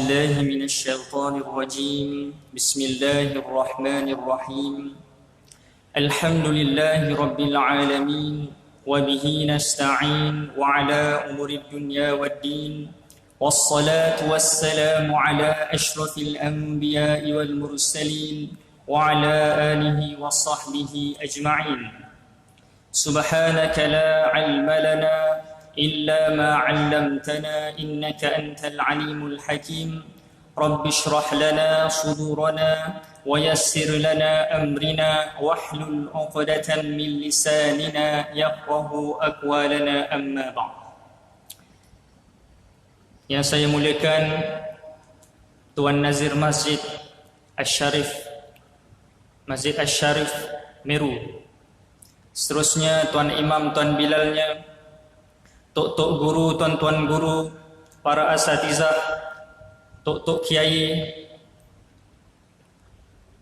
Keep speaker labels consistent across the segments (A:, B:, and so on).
A: بالله من الشيطان الرجيم بسم الله الرحمن الرحيم الحمد لله رب العالمين وبه نستعين وعلى أمور الدنيا والدين والصلاة والسلام على أشرف الأنبياء والمرسلين وعلى آله وصحبه أجمعين سبحانك لا علم لنا إلا ما علمتنا إنك أنت العليم الحكيم رب اشرح لنا صدورنا ويسر لنا أمرنا واحلل عقدة من لساننا يفقه أقوالنا أما بعد. Yang saya muliakan Tuan Nazir Masjid Asy-Syarif Masjid Asy-Syarif Meru, seterusnya Tuan Imam, Tuan Bilalnya, tok-tok guru, tuan-tuan guru, para asatizah, tok-tok kiai,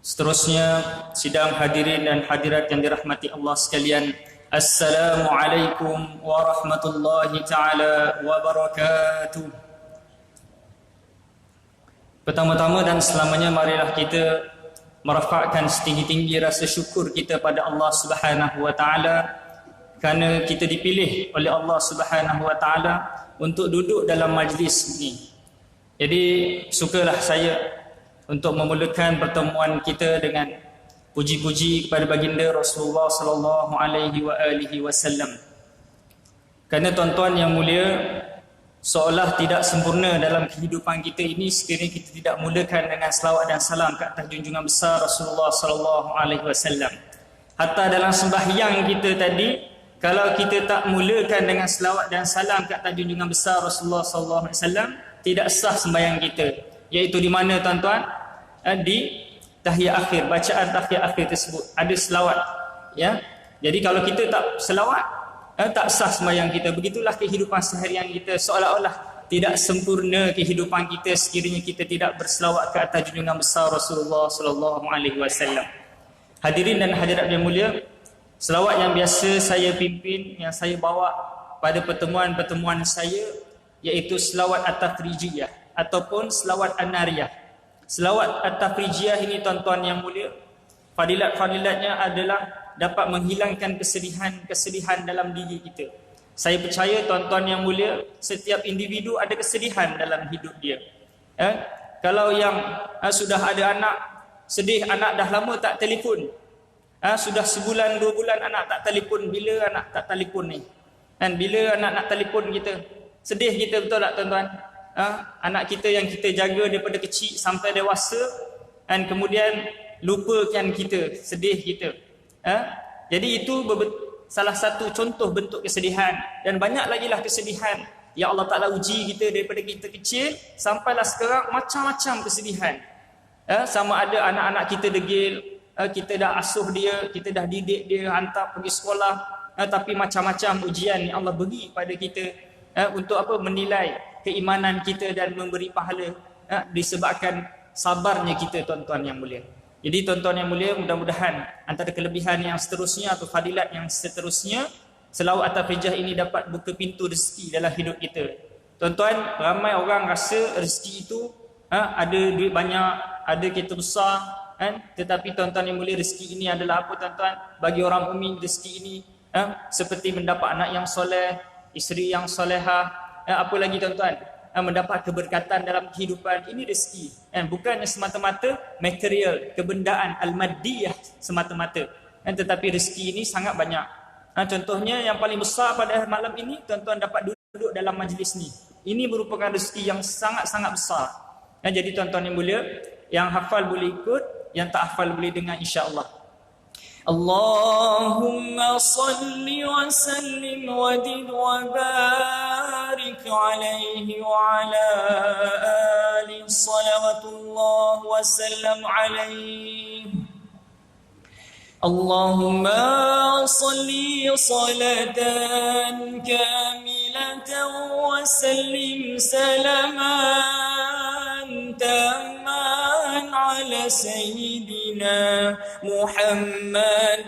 A: seterusnya sidang hadirin dan hadirat yang dirahmati Allah sekalian. Assalamualaikum warahmatullahi ta'ala wabarakatuh. Pertama-tama dan selamanya marilah kita merafakkan setinggi-tinggi rasa syukur kita pada Allah Subhanahu wa taala kerana kita dipilih oleh Allah Subhanahu wa taala untuk duduk dalam majlis ini. Jadi sukalah saya untuk memulakan pertemuan kita dengan puji-puji kepada baginda Rasulullah sallallahu alaihi wasallam. Kerana tuan-tuan yang mulia, seolah tidak sempurna dalam kehidupan kita ini sekiranya kita tidak mulakan dengan selawat dan salam ke atas junjungan besar Rasulullah sallallahu alaihi wasallam. Hatta dalam sembahyang kita tadi, kalau kita tak mulakan dengan selawat dan salam ke atas junjungan besar Rasulullah sallallahu alaihi wasallam, tidak sah sembahyang kita. Iaitu di mana tuan-tuan? Di tahiyat akhir, bacaan tahiyat akhir tersebut ada selawat, ya. Jadi kalau kita tak selawat, tak sah sembahyang kita. Begitulah kehidupan seharian kita, seolah-olah tidak sempurna kehidupan kita sekiranya kita tidak berselawat ke atas junjungan besar Rasulullah sallallahu alaihi wasallam. Hadirin dan hadirat yang mulia, selawat yang biasa saya pimpin, yang saya bawa pada pertemuan-pertemuan saya, iaitu selawat at-tafrijiyah ataupun selawat an-nariyah. Selawat at-tafrijiyah ini tuan-tuan yang mulia, fadilat-fadilatnya adalah dapat menghilangkan kesedihan dalam diri kita. Saya percaya tuan-tuan yang mulia, setiap individu ada kesedihan dalam hidup dia. Kalau yang sudah ada anak, sedih anak dah lama tak telefon. Sudah sebulan, 2 bulan anak tak telefon. Bila anak tak telefon ni? Dan bila anak nak telefon kita? Sedih kita, betul tak tuan-tuan? Anak kita yang kita jaga daripada kecil sampai dewasa, dan kemudian lupakan kita, sedih kita. Jadi itu salah satu contoh bentuk kesedihan. Dan banyak lagi lah kesedihan yang Allah Ta'ala uji kita daripada kita kecil sampailah sekarang, macam-macam kesedihan. Sama ada anak-anak kita degil, kita dah asuh dia, kita dah didik dia, hantar pergi sekolah, tapi macam-macam ujian yang Allah beri pada kita untuk apa? Menilai keimanan kita dan memberi pahala disebabkan sabarnya kita, tuan-tuan yang mulia. Jadi tuan-tuan yang mulia, mudah-mudahan antara kelebihan yang seterusnya atau fadilat yang seterusnya, selawat at-tafrijiyah ini dapat buka pintu rezeki dalam hidup kita. Tuan-tuan, ramai orang rasa rezeki itu ada duit banyak, ada kereta besar, tetapi tuan-tuan yang mulia, rezeki ini adalah apa tuan-tuan? Bagi orang mukmin, rezeki ini seperti mendapat anak yang soleh, isteri yang solehah, apa lagi tuan-tuan? Mendapat keberkatan dalam kehidupan. Ini rezeki, bukannya semata-mata material, kebendaan al-maddiyah semata-mata, tetapi rezeki ini sangat banyak. Contohnya yang paling besar pada malam ini, tuan-tuan dapat duduk dalam majlis ni. Ini merupakan rezeki yang sangat-sangat besar. Jadi tuan-tuan yang mulia, yang hafal boleh ikut, yang tak hafal boleh dengar insya-Allah. Allahumma salli wa sallim wa zid wa barik alaihi wa ala alihi salawatullah wa sallam alaihi. Allahumma salli salatan kamilatan wa sallim salaman tamman ala sayyidina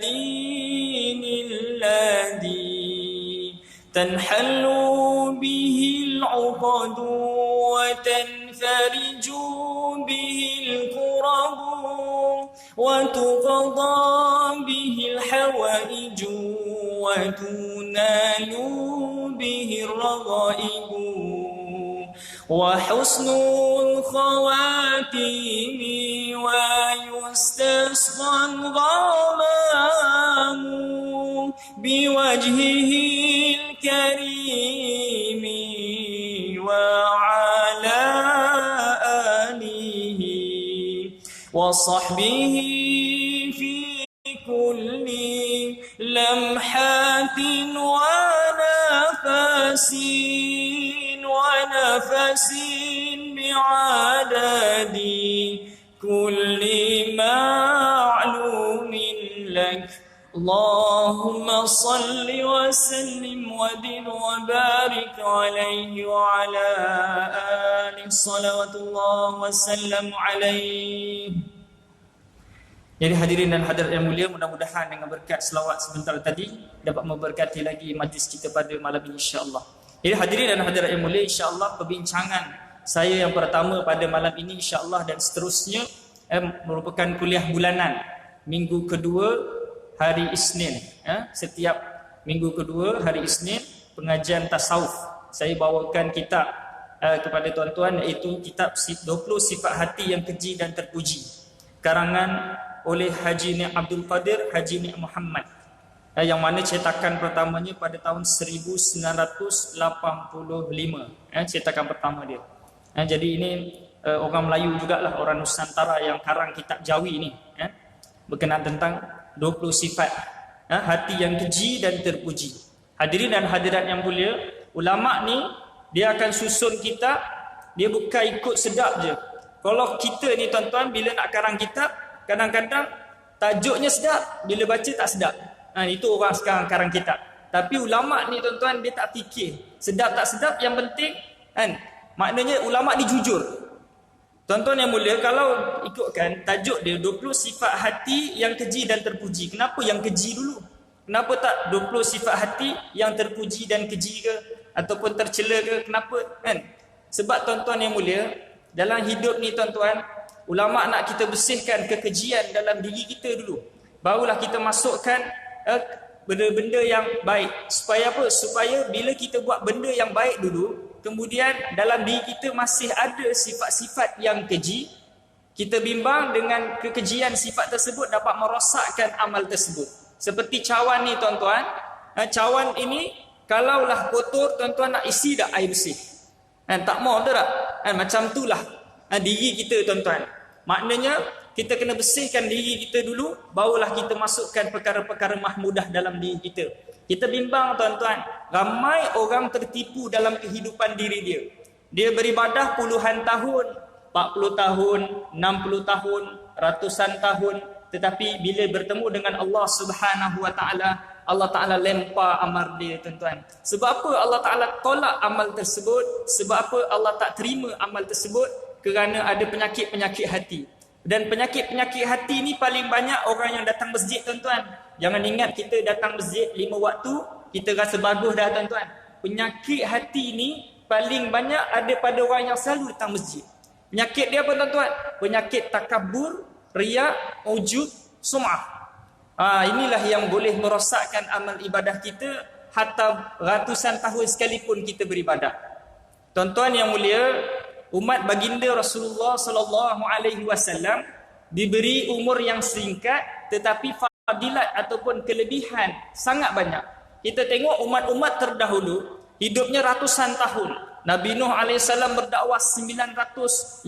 A: Muhammadin alladhi tanhallu bihi al-'uqadu wa tanfari به الكرب وتقضى به الحوائج وتنال به الرغائب وحسن الخواتيم ويستسقى الغمام بوجهه الكريم وعلى آله وصحبه في كل لمحات ونفس بعدد كل معلوم لك اللهم صل وسلم وزد وبارك عليه وعلى آله صلوات الله وسلم عليه. Jadi hadirin dan hadirat yang mulia, mudah-mudahan dengan berkat selawat sebentar tadi dapat memberkati lagi majlis kita pada malam ini insya-Allah. Jadi hadirin dan hadirat yang mulia, insya-Allah perbincangan saya yang pertama pada malam ini insya-Allah dan seterusnya merupakan kuliah bulanan minggu kedua hari Isnin. Setiap minggu kedua hari Isnin pengajian tasawuf. Saya bawakan kitab kepada tuan-tuan, iaitu kitab 20 sifat hati yang keji dan terpuji, karangan oleh Haji Nik Abdul Qadir Haji Nik Muhammad, yang mana cetakan pertamanya pada tahun 1985, cetakan pertama dia. Jadi ini orang Melayu jugalah, orang Nusantara yang karang kitab Jawi ni, berkenaan tentang 20 sifat hati yang keji dan terpuji. Hadirin dan hadirat yang mulia, ulama ni dia akan susun kitab, dia bukan ikut sedap je. Kalau kita ni tuan-tuan bila nak karang kitab, kadang-kadang tajuknya sedap, bila baca tak sedap. Itu orang sekarang karang kitab. Tapi ulama ni tuan-tuan, dia tak fikir sedap tak sedap, yang penting maknanya ulama ni jujur. Tuan-tuan yang mulia, kalau ikutkan tajuk dia 20 sifat hati yang keji dan terpuji, kenapa yang keji dulu? Kenapa tak 20 sifat hati yang terpuji dan keji ke, ataupun tercela ke? Kenapa? Sebab tuan-tuan yang mulia, dalam hidup ni tuan-tuan, ulama nak kita bersihkan kekejian dalam diri kita dulu, barulah kita masukkan benda-benda yang baik. Supaya apa? Supaya bila kita buat benda yang baik dulu, kemudian dalam diri kita masih ada sifat-sifat yang keji, kita bimbang dengan kekejian sifat tersebut dapat merosakkan amal tersebut. Seperti cawan ni tuan-tuan, cawan ini kalaulah kotor, tuan-tuan nak isi dah air bersih, tak mau tak? Macam itulah diri kita tuan-tuan. Maknanya kita kena bersihkan diri kita dulu, barulah kita masukkan perkara-perkara mahmudah dalam diri kita. Kita bimbang tuan-tuan, ramai orang tertipu dalam kehidupan diri dia. Dia beribadah puluhan tahun, 40 tahun, 60 tahun, ratusan tahun, tetapi bila bertemu dengan Allah Subhanahu wa taala, Allah Taala lempar amal dia tuan-tuan. Sebab apa Allah Taala tolak amal tersebut? Sebab apa Allah tak terima amal tersebut? Kerana ada penyakit-penyakit hati. Dan penyakit-penyakit hati ni paling banyak orang yang datang masjid tuan-tuan. Jangan ingat kita datang masjid 5 waktu, kita rasa bagus dah tuan-tuan. Penyakit hati ni paling banyak ada pada orang yang selalu datang masjid. Penyakit dia apa tuan-tuan? Penyakit takabur, riak, ujub, sum'ah. Inilah yang boleh merosakkan amal ibadah kita hatta ratusan tahun sekalipun kita beribadah. Tuan-tuan yang mulia, umat baginda Rasulullah sallallahu alaihi wasallam diberi umur yang singkat, tetapi fadilat ataupun kelebihan sangat banyak. Kita tengok umat-umat terdahulu hidupnya ratusan tahun. Nabi Nuh AS berdakwah 950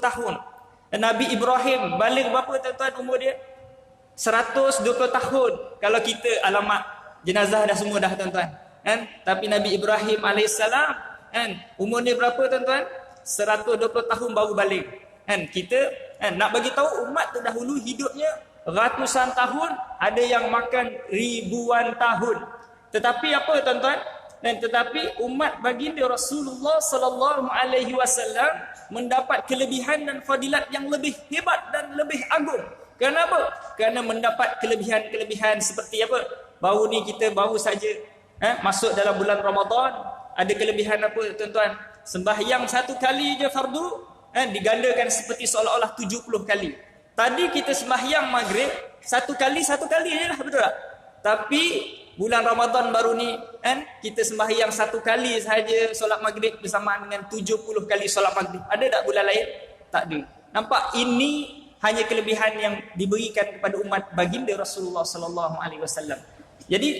A: tahun. Dan Nabi Ibrahim balik berapa tuan-tuan umur dia? 120 tahun. Kalau kita alamak jenazah dah semua dah tuan-tuan. Tapi Nabi Ibrahim AS umur dia berapa tuan-tuan? 120 tahun baru balik. Kita nak bagi tahu umat terdahulu hidupnya ratusan tahun, ada yang makan ribuan tahun. Tetapi apa tuan-tuan? Tetapi umat baginda Rasulullah sallallahu alaihi wasallam mendapat kelebihan dan fadilat yang lebih hebat dan lebih agung. Kenapa? Kerana mendapat kelebihan-kelebihan seperti apa? Baru ni kita baru saja masuk dalam bulan Ramadan. Ada kelebihan apa tuan-tuan? sembahyang satu kali je fardu digandakan seperti seolah-olah 70 kali. Tadi kita sembahyang maghrib satu kali je lah, betul tak? Tapi bulan Ramadan baru ni kita sembahyang satu kali sahaja solat maghrib bersamaan dengan 70 kali solat maghrib. Ada tak bulan lain? Tak ada. Nampak, ini hanya kelebihan yang diberikan kepada umat baginda Rasulullah sallallahu alaihi wasallam. Jadi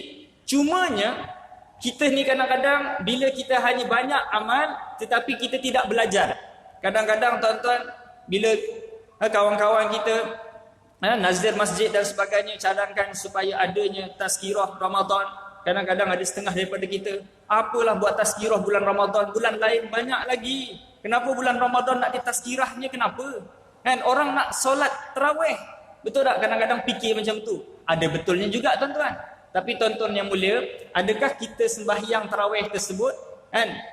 A: cumanya kita ni kadang-kadang bila kita hanya banyak amal tetapi kita tidak belajar. Kadang-kadang tuan-tuan bila kawan-kawan kita nazir masjid dan sebagainya cadangkan supaya adanya tazkirah Ramadan, kadang-kadang ada setengah daripada kita, apalah buat tazkirah bulan Ramadan, bulan lain banyak lagi. Kenapa bulan Ramadan nak ditazkirahnya, kenapa? Orang nak solat tarawih. Betul tak? Kadang-kadang fikir macam tu. Ada betulnya juga tuan-tuan. Tapi tuan-tuan yang mulia, adakah kita sembahyang tarawih tersebut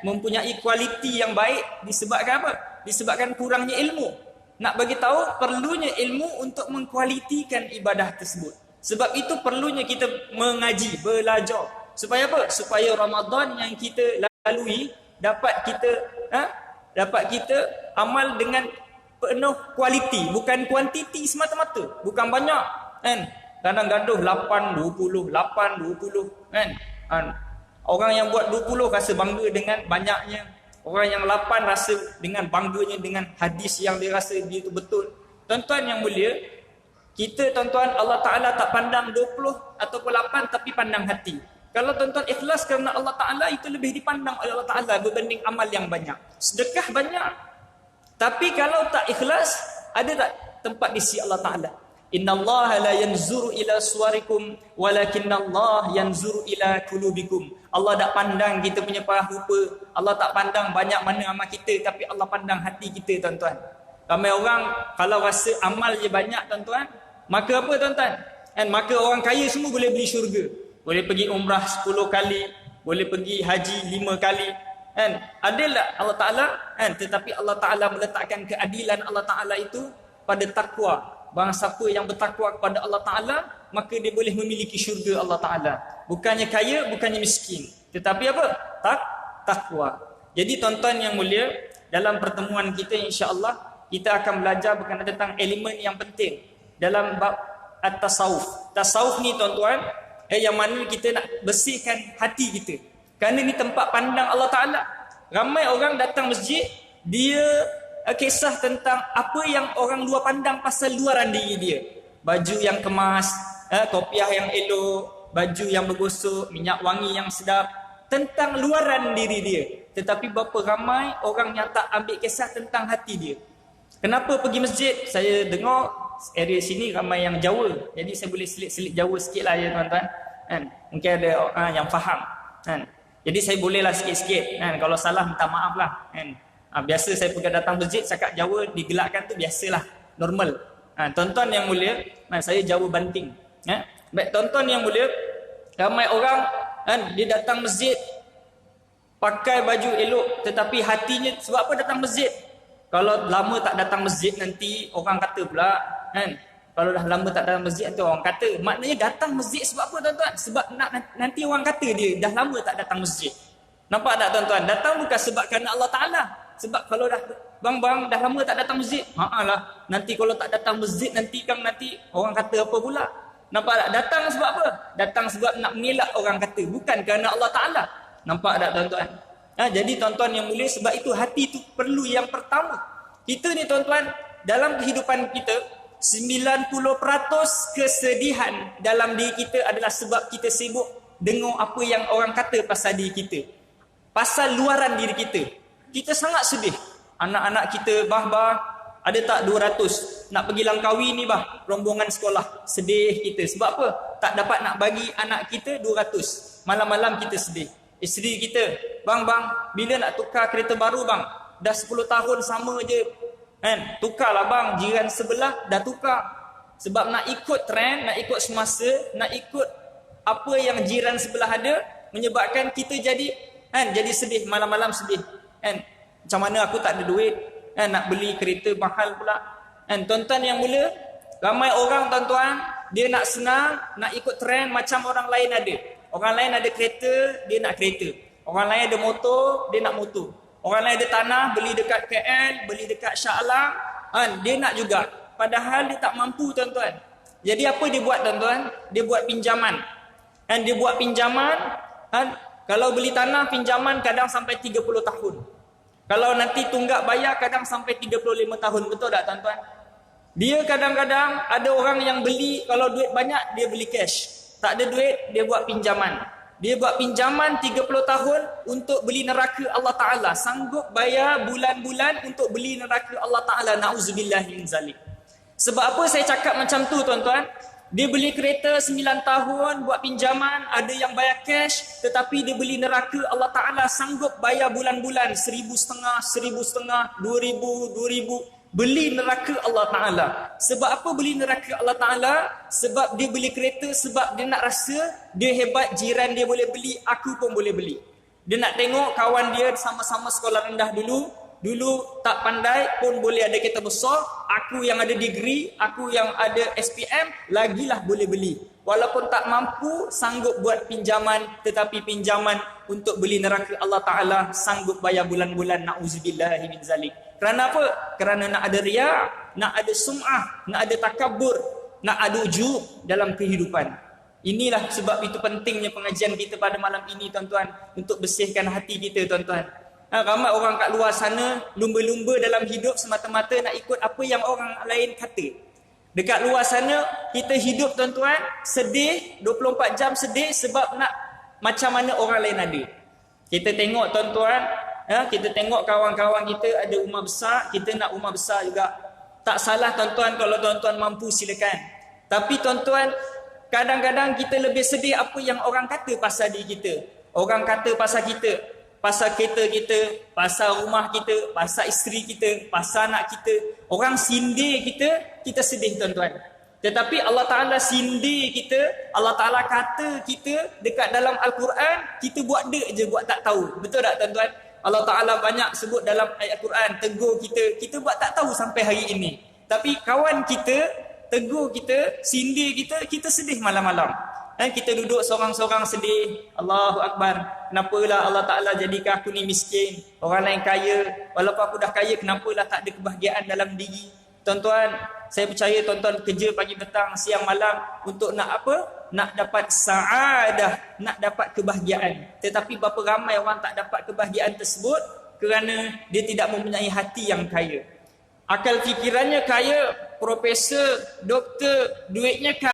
A: mempunyai kualiti yang baik disebabkan apa? Disebabkan kurangnya ilmu. Nak bagi tahu perlunya ilmu untuk mengkualitikan ibadah tersebut. Sebab itu perlunya kita mengaji, belajar. Supaya apa? Supaya Ramadan yang kita lalui dapat kita amal dengan penuh kualiti, bukan kuantiti semata-mata, bukan banyak kadang gaduh 8 20 orang yang buat 20 rasa bangga dengan banyaknya, orang yang 8 rasa dengan bangganya dengan hadis yang dia rasa dia itu betul. Tuan-tuan yang mulia, kita tuan-tuan, Allah Ta'ala tak pandang 20 ataupun 8 tapi pandang hati. Kalau tuan-tuan ikhlas kerana Allah Ta'ala, itu lebih dipandang oleh Allah Ta'ala berbanding amal yang banyak. Sedekah banyak, tapi kalau tak ikhlas, ada tak tempat di sisi Allah Ta'ala? Innallaha la yanzuru ila suwarikum walakinnallaha yanzuru ila qulubikum. Allah tak pandang kita punya parah rupa, Allah tak pandang banyak mana amal kita, tapi Allah pandang hati kita tuan-tuan. Ramai orang kalau rasa amal je banyak tuan-tuan, maka apa tuan-tuan? Maka orang kaya semua boleh beli syurga. Boleh pergi umrah 10 kali, boleh pergi haji 5 kali. Adalah Allah Ta'ala, tetapi Allah Ta'ala meletakkan keadilan Allah Ta'ala itu pada takwa. Barang siapa yang bertakwa kepada Allah Ta'ala, maka dia boleh memiliki syurga Allah Ta'ala. Bukannya kaya, bukannya miskin, tetapi apa? Takwa. Jadi tuan-tuan yang mulia, dalam pertemuan kita insya-Allah kita akan belajar berkenaan tentang elemen yang penting dalam bab at-tasawuf. Tasawuf ni tuan-tuan, yang mana kita nak bersihkan hati kita. Kerana ni tempat pandang Allah Ta'ala. Ramai orang datang masjid, dia kisah tentang apa yang orang luar pandang pasal luaran diri dia. Baju yang kemas, kopiah yang elok, baju yang bergosok, minyak wangi yang sedap. Tentang luaran diri dia. Tetapi berapa ramai orang yang tak ambil kisah tentang hati dia. Kenapa pergi masjid? Saya dengar area sini ramai yang Jawa. Jadi saya boleh selit-selit Jawa sikit lah ya tuan-tuan. Mungkin ada orang yang faham. Jadi saya bolehlah sikit-sikit. Kalau salah minta maaf lah. Biasa saya pergi datang masjid cakap Jawa digelakkan tu biasalah, normal. Tuan-tuan yang mulia, saya Jawa Banting. Baik tuan-tuan yang mulia, ramai orang dia datang masjid pakai baju elok tetapi hatinya sebab apa datang masjid? Kalau lama tak datang masjid nanti orang kata pula, kalau dah lama tak datang masjid nanti orang kata. Maknanya datang masjid sebab apa tuan-tuan? Sebab nanti orang kata dia dah lama tak datang masjid. Nampak tak tuan-tuan? Datang bukan sebab kerana Allah Ta'ala. Sebab kalau dah bang dah lama tak datang masjid, lah nanti kalau tak datang masjid nanti orang kata apa pula. Nampak tak? Datang sebab apa? Datang sebab nak mengelak orang kata, bukan kerana Allah Ta'ala. Nampak tak tuan-tuan? Jadi tuan-tuan yang mulia, sebab itu hati itu perlu yang pertama. Kita ni tuan-tuan, dalam kehidupan kita 90% kesedihan dalam diri kita adalah sebab kita sibuk dengar apa yang orang kata pasal diri kita, pasal luaran diri kita. Kita sangat sedih. Anak-anak kita, bah, ada tak 200 nak pergi Langkawi ni rombongan sekolah. Sedih kita. Sebab apa? Tak dapat nak bagi anak kita 200. Malam-malam kita sedih. Isteri kita, bang, bila nak tukar kereta baru bang? Dah 10 tahun sama je. Tukarlah bang, jiran sebelah dah tukar. Sebab nak ikut trend, nak ikut semasa, nak ikut apa yang jiran sebelah ada, menyebabkan kita jadi sedih, malam-malam sedih. Macam mana aku tak ada duit, nak beli kereta mahal pula. Tuan-tuan yang mulia, ramai orang tuan-tuan, dia nak senang, nak ikut trend macam orang lain ada. Orang lain ada kereta, dia nak kereta. Orang lain ada motor, dia nak motor. Orang lain ada tanah, beli dekat KL, beli dekat Shah Alam, dia nak juga. Padahal dia tak mampu, tuan-tuan. Jadi apa dia buat, tuan-tuan? Dia buat pinjaman. Dia buat pinjaman, kalau beli tanah, pinjaman kadang sampai 30 tahun. Kalau nanti tunggak bayar, kadang sampai 35 tahun. Betul tak, tuan-tuan? Dia kadang-kadang ada orang yang beli, kalau duit banyak, dia beli cash. Tak ada duit, dia buat pinjaman. Dia buat pinjaman 30 tahun untuk beli neraka Allah Ta'ala. Sanggup bayar bulan-bulan untuk beli neraka Allah Ta'ala. Na'udzubillah min zalik. Sebab apa saya cakap macam tu, tuan-tuan? Dia beli kereta 9 tahun, buat pinjaman, ada yang bayar cash, tetapi dia beli neraka Allah Ta'ala, sanggup bayar bulan-bulan, 1,500, 1,500, 2,000, 2,000, beli neraka Allah Ta'ala. Sebab apa beli neraka Allah Ta'ala? Sebab dia beli kereta, sebab dia nak rasa, dia hebat, jiran dia boleh beli, aku pun boleh beli. Dia nak tengok kawan dia sama-sama sekolah rendah dulu tak pandai pun boleh ada kereta besar, aku yang ada degree, aku yang ada SPM, lagilah boleh beli. Walaupun tak mampu, sanggup buat pinjaman, tetapi pinjaman untuk beli neraka Allah Ta'ala, sanggup bayar bulan-bulan, na'udzubillahi min zalik. Kerana apa? Kerana nak ada riya', nak ada sum'ah, nak ada takabur, nak ada ujub dalam kehidupan. Inilah sebab itu pentingnya pengajian kita pada malam ini, tuan-tuan, untuk bersihkan hati kita, tuan-tuan. Ramai orang kat luar sana lumba-lumba dalam hidup semata-mata nak ikut apa yang orang lain kata. Dekat luar sana kita hidup, tuan-tuan, sedih 24 jam sedih sebab nak macam mana orang lain ada. Kita tengok, tuan-tuan, kita tengok kawan-kawan kita ada rumah besar, kita nak rumah besar juga. Tak salah, tuan-tuan, kalau tuan-tuan mampu silakan. Tapi, tuan-tuan, kadang-kadang kita lebih sedih apa yang orang kata pasal diri kita. Orang kata pasal kita, pasal kereta kita, pasal rumah kita, pasal isteri kita, pasal anak kita. Orang sindir kita, kita sedih, tuan-tuan. Tetapi Allah Ta'ala sindir kita, Allah Ta'ala kata kita dekat dalam Al-Quran, kita buat dek je, buat tak tahu. Betul tak, tuan-tuan? Allah Ta'ala banyak sebut dalam ayat Al-Quran, tegur kita, kita buat tak tahu sampai hari ini. Tapi kawan kita, tegur kita, sindir kita, kita sedih malam-malam. Kita duduk seorang-seorang sedih. Allahu Akbar. Kenapalah Allah Ta'ala jadikan aku ni miskin, orang lain kaya. Walaupun aku dah kaya, kenapalah tak ada kebahagiaan dalam diri. Tuan-tuan, saya percaya tuan-tuan kerja pagi petang, siang malam untuk nak apa? Nak dapat sa'adah, nak dapat kebahagiaan. Tetapi berapa ramai orang tak dapat kebahagiaan tersebut kerana dia tidak mempunyai hati yang kaya. Akal fikirannya kaya, profesor, doktor, duitnya kaya,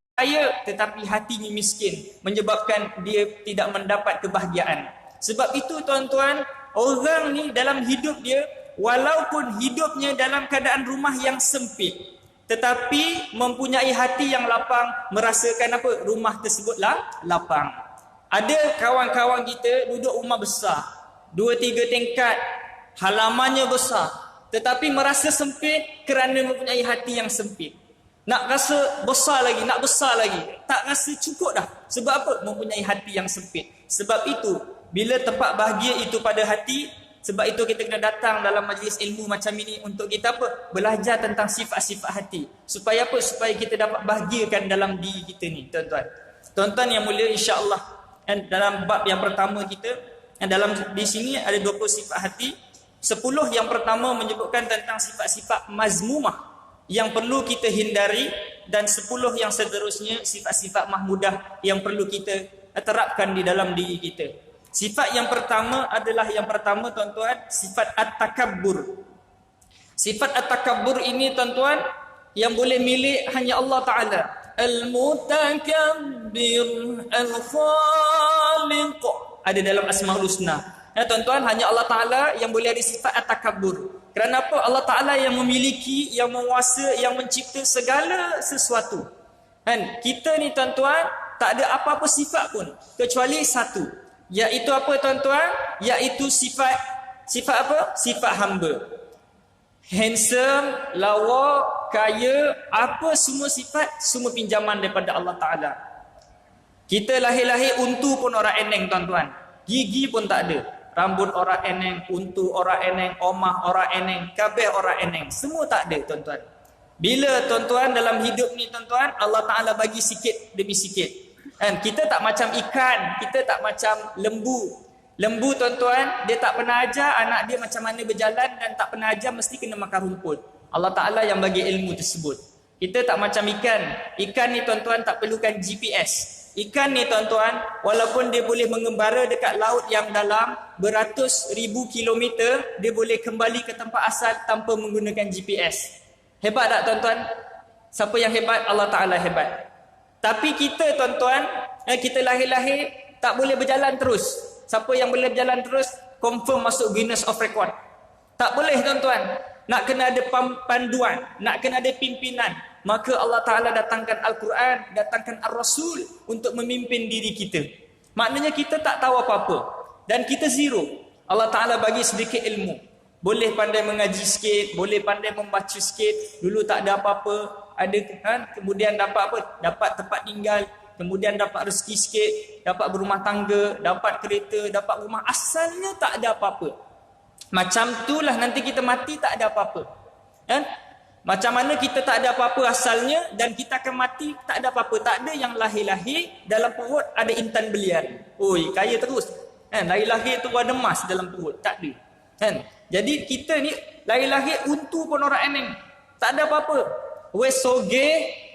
A: tetapi hatinya miskin, menyebabkan dia tidak mendapat kebahagiaan. Sebab itu, tuan-tuan, orang ni dalam hidup dia, walaupun hidupnya dalam keadaan rumah yang sempit, tetapi mempunyai hati yang lapang, merasakan apa? Rumah tersebutlah lapang. Ada kawan-kawan kita duduk rumah besar, 2-3 tingkat, halamannya besar, tetapi merasa sempit kerana mempunyai hati yang sempit. Nak rasa besar lagi, nak besar lagi, tak rasa cukup dah. Sebab apa? Mempunyai hati yang sempit. Sebab itu, bila tempat bahagia itu pada hati, sebab itu kita kena datang dalam majlis ilmu macam ini untuk kita apa? Belajar tentang sifat-sifat hati. Supaya apa? Supaya kita dapat bahagiakan dalam diri kita ni, tuan-tuan. Tuan-tuan yang mulia, insya-Allah, dalam bab yang pertama kita, dalam di sini ada 20 sifat hati. 10 yang pertama menyebutkan tentang sifat-sifat mazmumah yang perlu kita hindari, dan 10 yang seterusnya sifat-sifat mahmudah yang perlu kita terapkan di dalam diri kita. Sifat yang pertama adalah tuan-tuan, sifat at-takabbur. Sifat at-takabbur ini, tuan-tuan, yang boleh milik hanya Allah Ta'ala. Al-Mutakabbir Al-Khaliq ada dalam Asmaul Husna. Tuan-tuan, hanya Allah Ta'ala yang boleh ada sifat at-takabbur. Kerana apa? Allah Ta'ala yang memiliki, yang menguasa, yang mencipta segala sesuatu. Kita ni, tuan-tuan, tak ada apa-apa sifat pun kecuali satu. Iaitu apa, tuan-tuan? Iaitu sifat apa? Sifat hamba. Handsome, lawa, kaya, apa semua sifat, semua pinjaman daripada Allah Ta'ala. Kita lahir-lahir untu pun orang eneng, tuan-tuan. Gigi pun tak ada. Rambut orang eneng, untu orang eneng, omah orang eneng, kabeh orang eneng. Semua tak ada, tuan-tuan. Bila, tuan-tuan, dalam hidup ni, tuan-tuan, Allah Ta'ala bagi sikit demi sikit. Kita tak macam ikan, kita tak macam lembu. Lembu tuan-tuan, dia tak pernah ajar anak dia macam mana berjalan dan tak pernah ajar mesti kena makan rumput. Allah Ta'ala yang bagi ilmu tersebut. Kita tak macam ikan. Ikan ni tuan-tuan tak perlukan GPS. Ikan ni tuan-tuan, walaupun dia boleh mengembara dekat laut yang dalam beratus ribu kilometer, dia boleh kembali ke tempat asal tanpa menggunakan GPS. Hebat tak tuan-tuan? Siapa yang hebat? Allah Ta'ala hebat. Tapi kita tuan-tuan, kita lahir-lahir tak boleh berjalan terus. Siapa yang boleh berjalan terus, confirm masuk Guinness of Record. Tak boleh tuan-tuan. Nak kena ada panduan, nak kena ada pimpinan. Maka Allah Ta'ala datangkan Al-Quran, datangkan Ar-Rasul untuk memimpin diri kita. Maknanya kita tak tahu apa-apa. Dan kita zero. Allah Ta'ala bagi sedikit ilmu. Boleh pandai mengaji sikit, boleh pandai membaca sikit. Dulu tak ada apa-apa. Kemudian dapat apa? Dapat tempat tinggal. Kemudian dapat rezeki sikit. Dapat berumah tangga, dapat kereta, dapat rumah. Asalnya tak ada apa-apa. Macam itulah nanti kita mati tak ada apa-apa. Kan? Macam mana kita tak ada apa-apa asalnya dan kita akan mati tak ada apa-apa. Tak ada yang lahir-lahir dalam perut ada intan belian. Oi, kaya terus. Kan? Lahir-lahir tu ada emas dalam perut. Tak ada. Kan? Jadi kita ni lahir-lahir untu pun orang eneng. Tak ada apa-apa. Wes soge,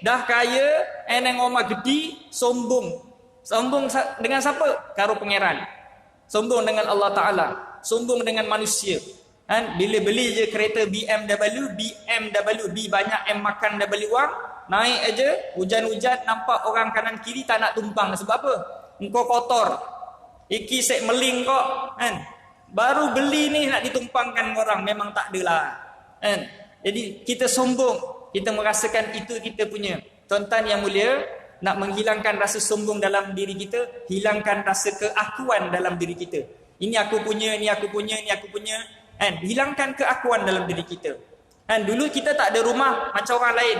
A: dah kaya, eneng omah gede, sombong. Sombong dengan siapa? Karo pangeran. Sombong dengan Allah Ta'ala. Sombong dengan manusia. Kan? Bila beli je kereta BMW, B banyak M makan dah beli wang, naik aja, hujan-hujan nampak orang kanan kiri tak nak tumpang. Sebab apa? Engkau kotor. Iki sek meling kok. Kan? Baru beli ni nak ditumpangkan orang, memang tak adalah. Kan? Jadi kita sombong, kita merasakan itu kita punya. Tuan-tuan yang mulia, nak menghilangkan rasa sombong dalam diri kita, hilangkan rasa keakuan dalam diri kita. Ini aku punya, ini aku punya, ini aku punya. Kan? Hilangkan keakuan dalam diri kita. Kan? Dulu kita tak ada rumah macam orang lain.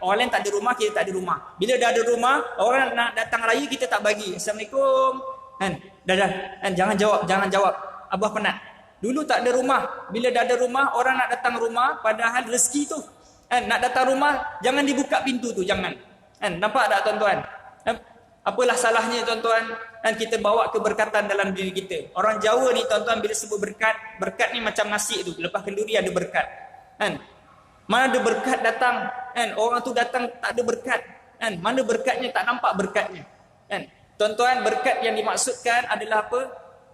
A: Orang lain tak ada rumah, kita tak ada rumah. Bila dah ada rumah, orang nak datang raya kita tak bagi. Assalamualaikum. Kan? Dah. Kan? Jangan jawab. Abah penat. Dulu tak ada rumah. Bila dah ada rumah, orang nak datang rumah padahal rezeki tu. Kan? Nak datang rumah, jangan dibuka pintu tu, jangan. Kan? Nampak tak tuan-tuan? Apalah salahnya tuan-tuan? Dan kita bawa keberkatan dalam diri kita. Orang Jawa ni tuan-tuan bila sebut berkat, berkat ni macam nasi tu, lepas kenduri ada berkat. Kan? Mana ada berkat datang, kan? Orang tu datang tak ada berkat. Kan? Mana berkatnya tak nampak berkatnya. Kan? Tuan-tuan, berkat yang dimaksudkan adalah apa?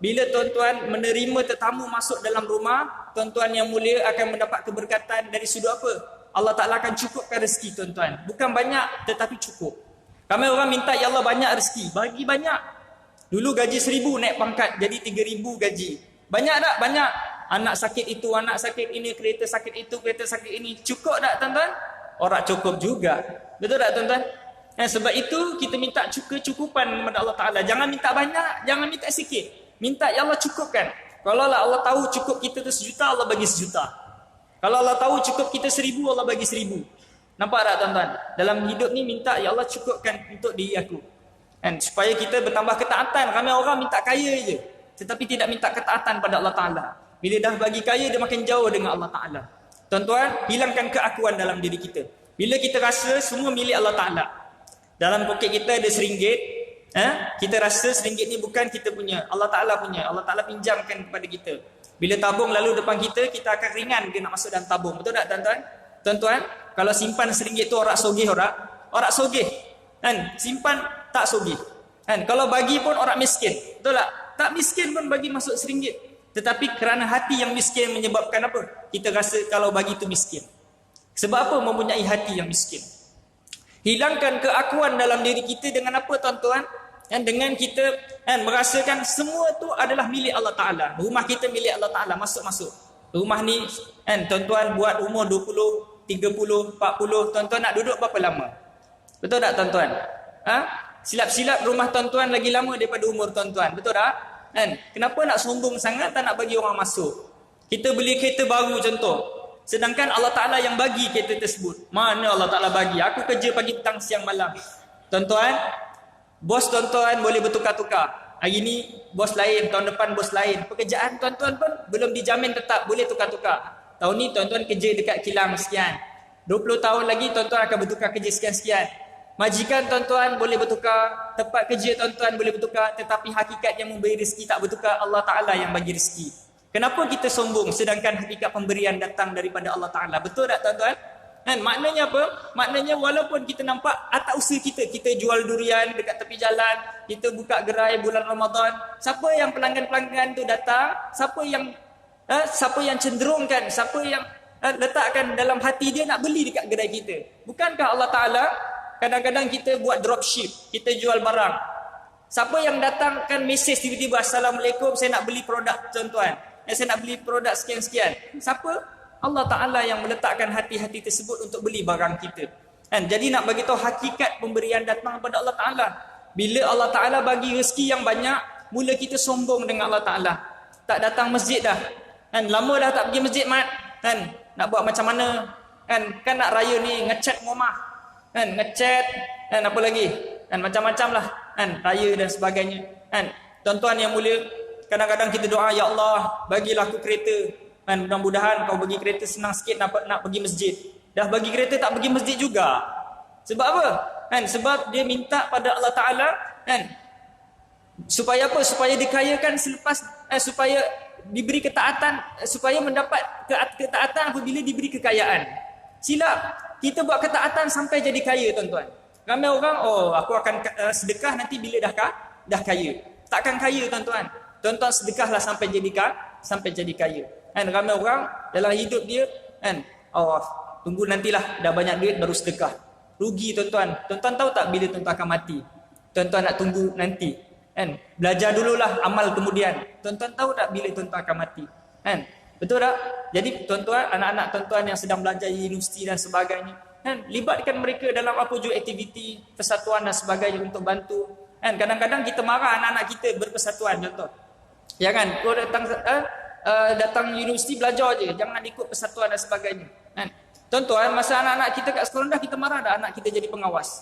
A: Bila tuan-tuan menerima tetamu masuk dalam rumah, tuan-tuan yang mulia akan mendapat keberkatan dari sudut apa? Allah Ta'ala akan cukupkan rezeki tuan-tuan. Bukan banyak tetapi cukup. Kami orang minta ya Allah banyak rezeki, bagi banyak. Dulu gaji 1,000 naik pangkat jadi 3,000 gaji. Banyak tak? Banyak. Anak sakit itu, anak sakit ini, kereta sakit itu, kereta sakit ini. Cukup tak tuan-tuan? Orang cukup juga. Betul tak tuan-tuan? Sebab itu kita minta kecukupan kepada Allah Ta'ala. Jangan minta banyak, jangan minta sikit. Minta ya Allah cukupkan. Kalau Allah tahu cukup kita tu 1,000,000, Allah bagi 1,000,000. Kalau Allah tahu cukup kita 1,000, Allah bagi 1,000. Nampak tak tuan-tuan? Dalam hidup ni minta ya Allah cukupkan untuk diri aku. Kan? Supaya kita bertambah ketaatan. Ramai orang minta kaya je, tetapi tidak minta ketaatan pada Allah Ta'ala. Bila dah bagi kaya, dia makin jauh dengan Allah Ta'ala. Tuan-tuan, hilangkan keakuan dalam diri kita. Bila kita rasa semua milik Allah Ta'ala. Dalam poket kita ada RM1, kita rasa RM1 ni bukan kita punya, Allah Ta'ala punya. Allah Ta'ala pinjamkan kepada kita. Bila tabung lalu depan kita, kita akan ringan dia nak masuk dalam tabung. Betul tak tuan-tuan? Tuan-tuan, kalau simpan RM1 tu orang sogeh orang sogeh. Kan? Simpan tak sogeh. Kan? Kalau bagi pun orang miskin. Betul tak? Tak miskin pun bagi masuk RM1. Tetapi kerana hati yang miskin menyebabkan apa? Kita rasa kalau bagi tu miskin. Sebab apa mempunyai hati yang miskin? Hilangkan keakuan dalam diri kita dengan apa tuan-tuan? Dengan kita merasakan semua tu adalah milik Allah Ta'ala. Rumah kita milik Allah Ta'ala. Masuk-masuk. Rumah ni tuan-tuan buat umur 20, 30, 40. Tuan-tuan nak duduk berapa lama? Betul tak tuan-tuan? Silap-silap rumah tuan-tuan lagi lama daripada umur tuan-tuan. Betul tak? Kenapa nak sombong sangat tak nak bagi orang masuk? Kita beli kereta baru contoh. Sedangkan Allah Ta'ala yang bagi kereta tersebut. Mana Allah Ta'ala bagi? Aku kerja pagi, petang, siang, malam. Tuan-tuan, bos tuan-tuan boleh bertukar-tukar. Hari ni bos lain, tahun depan bos lain. Pekerjaan tuan-tuan pun belum dijamin tetap, boleh tukar-tukar. Tahun ni tuan-tuan kerja dekat kilang sekian. 20 tahun lagi tuan-tuan akan bertukar kerja sekian-sekian. Majikan tuan-tuan boleh bertukar, tempat kerja tuan-tuan boleh bertukar, tetapi hakikat yang memberi rezeki tak bertukar. Allah Ta'ala yang bagi rezeki. Kenapa kita sombong sedangkan hakikat pemberian datang daripada Allah Ta'ala? Betul tak tuan-tuan? Kan maknanya apa? Maknanya walaupun kita nampak atas usaha kita jual durian dekat tepi jalan, kita buka gerai bulan Ramadan, siapa yang pelanggan-pelanggan tu datang, siapa yang cenderungkan, siapa yang letakkan dalam hati dia nak beli dekat gerai kita? Bukankah Allah Ta'ala kadang-kadang kita buat dropship, kita jual barang. Siapa yang datangkan mesej tiba-tiba, Assalamualaikum, saya nak beli produk tuan-tuan, saya nak beli produk sekian-sekian. Siapa? Allah Ta'ala yang meletakkan hati-hati tersebut untuk beli barang kita. Kan? Jadi nak bagi tahu hakikat pemberian datang daripada Allah Ta'ala. Bila Allah Ta'ala bagi rezeki yang banyak, mula kita sombong dengan Allah Ta'ala. Tak datang masjid dah. Kan? Lama dah tak pergi masjid, Mat. Kan? Nak buat macam mana? Kan nak raya ni, ngecat rumah. Kan? Ngecat. Kan? Apa lagi? Kan? Macam-macam lah. Kan? Raya dan sebagainya. Kan? Tuan-tuan yang mulia, kadang-kadang kita doa, Ya Allah, bagilah aku kereta. Kan, mudah-mudahan kau bagi kereta senang sikit nak pergi masjid. Dah bagi kereta tak pergi masjid juga. Sebab apa? Kan, sebab dia minta pada Allah Ta'ala, kan, supaya apa? Supaya dikayakan selepas, supaya diberi ketaatan, supaya mendapat ketaatan apabila diberi kekayaan. Silap. Kita buat ketaatan sampai jadi kaya, tuan-tuan. Ramai orang, aku akan sedekah nanti bila dah kaya. Takkan kaya, tuan-tuan. Tuan-tuan sedekahlah sampai jadi kaya. Kan, ramai orang dalam hidup dia, kan, tunggu nantilah dah banyak duit baru sedekah. Rugi, tuan-tuan. Tuan-tuan tahu tak bila tuan-tuan akan mati? Tuan-tuan nak tunggu nanti. Kan, belajar dululah, amal kemudian. Tuan-tuan tahu tak bila tuan-tuan akan mati? Kan, betul tak? Jadi tuan-tuan, anak-anak tuan-tuan yang sedang belajar di universiti dan sebagainya, kan, libatkan mereka dalam apa jua aktiviti persatuan dan sebagainya untuk bantu. Kan, kadang-kadang kita marah anak-anak kita berpersatuan, contoh. Ya kan, kau datang universiti belajar je, jangan ikut persatuan dan sebagainya. Kan? Tuan-tuan, masa anak-anak kita kat sekolah rendah, kita marah dah anak kita jadi pengawas.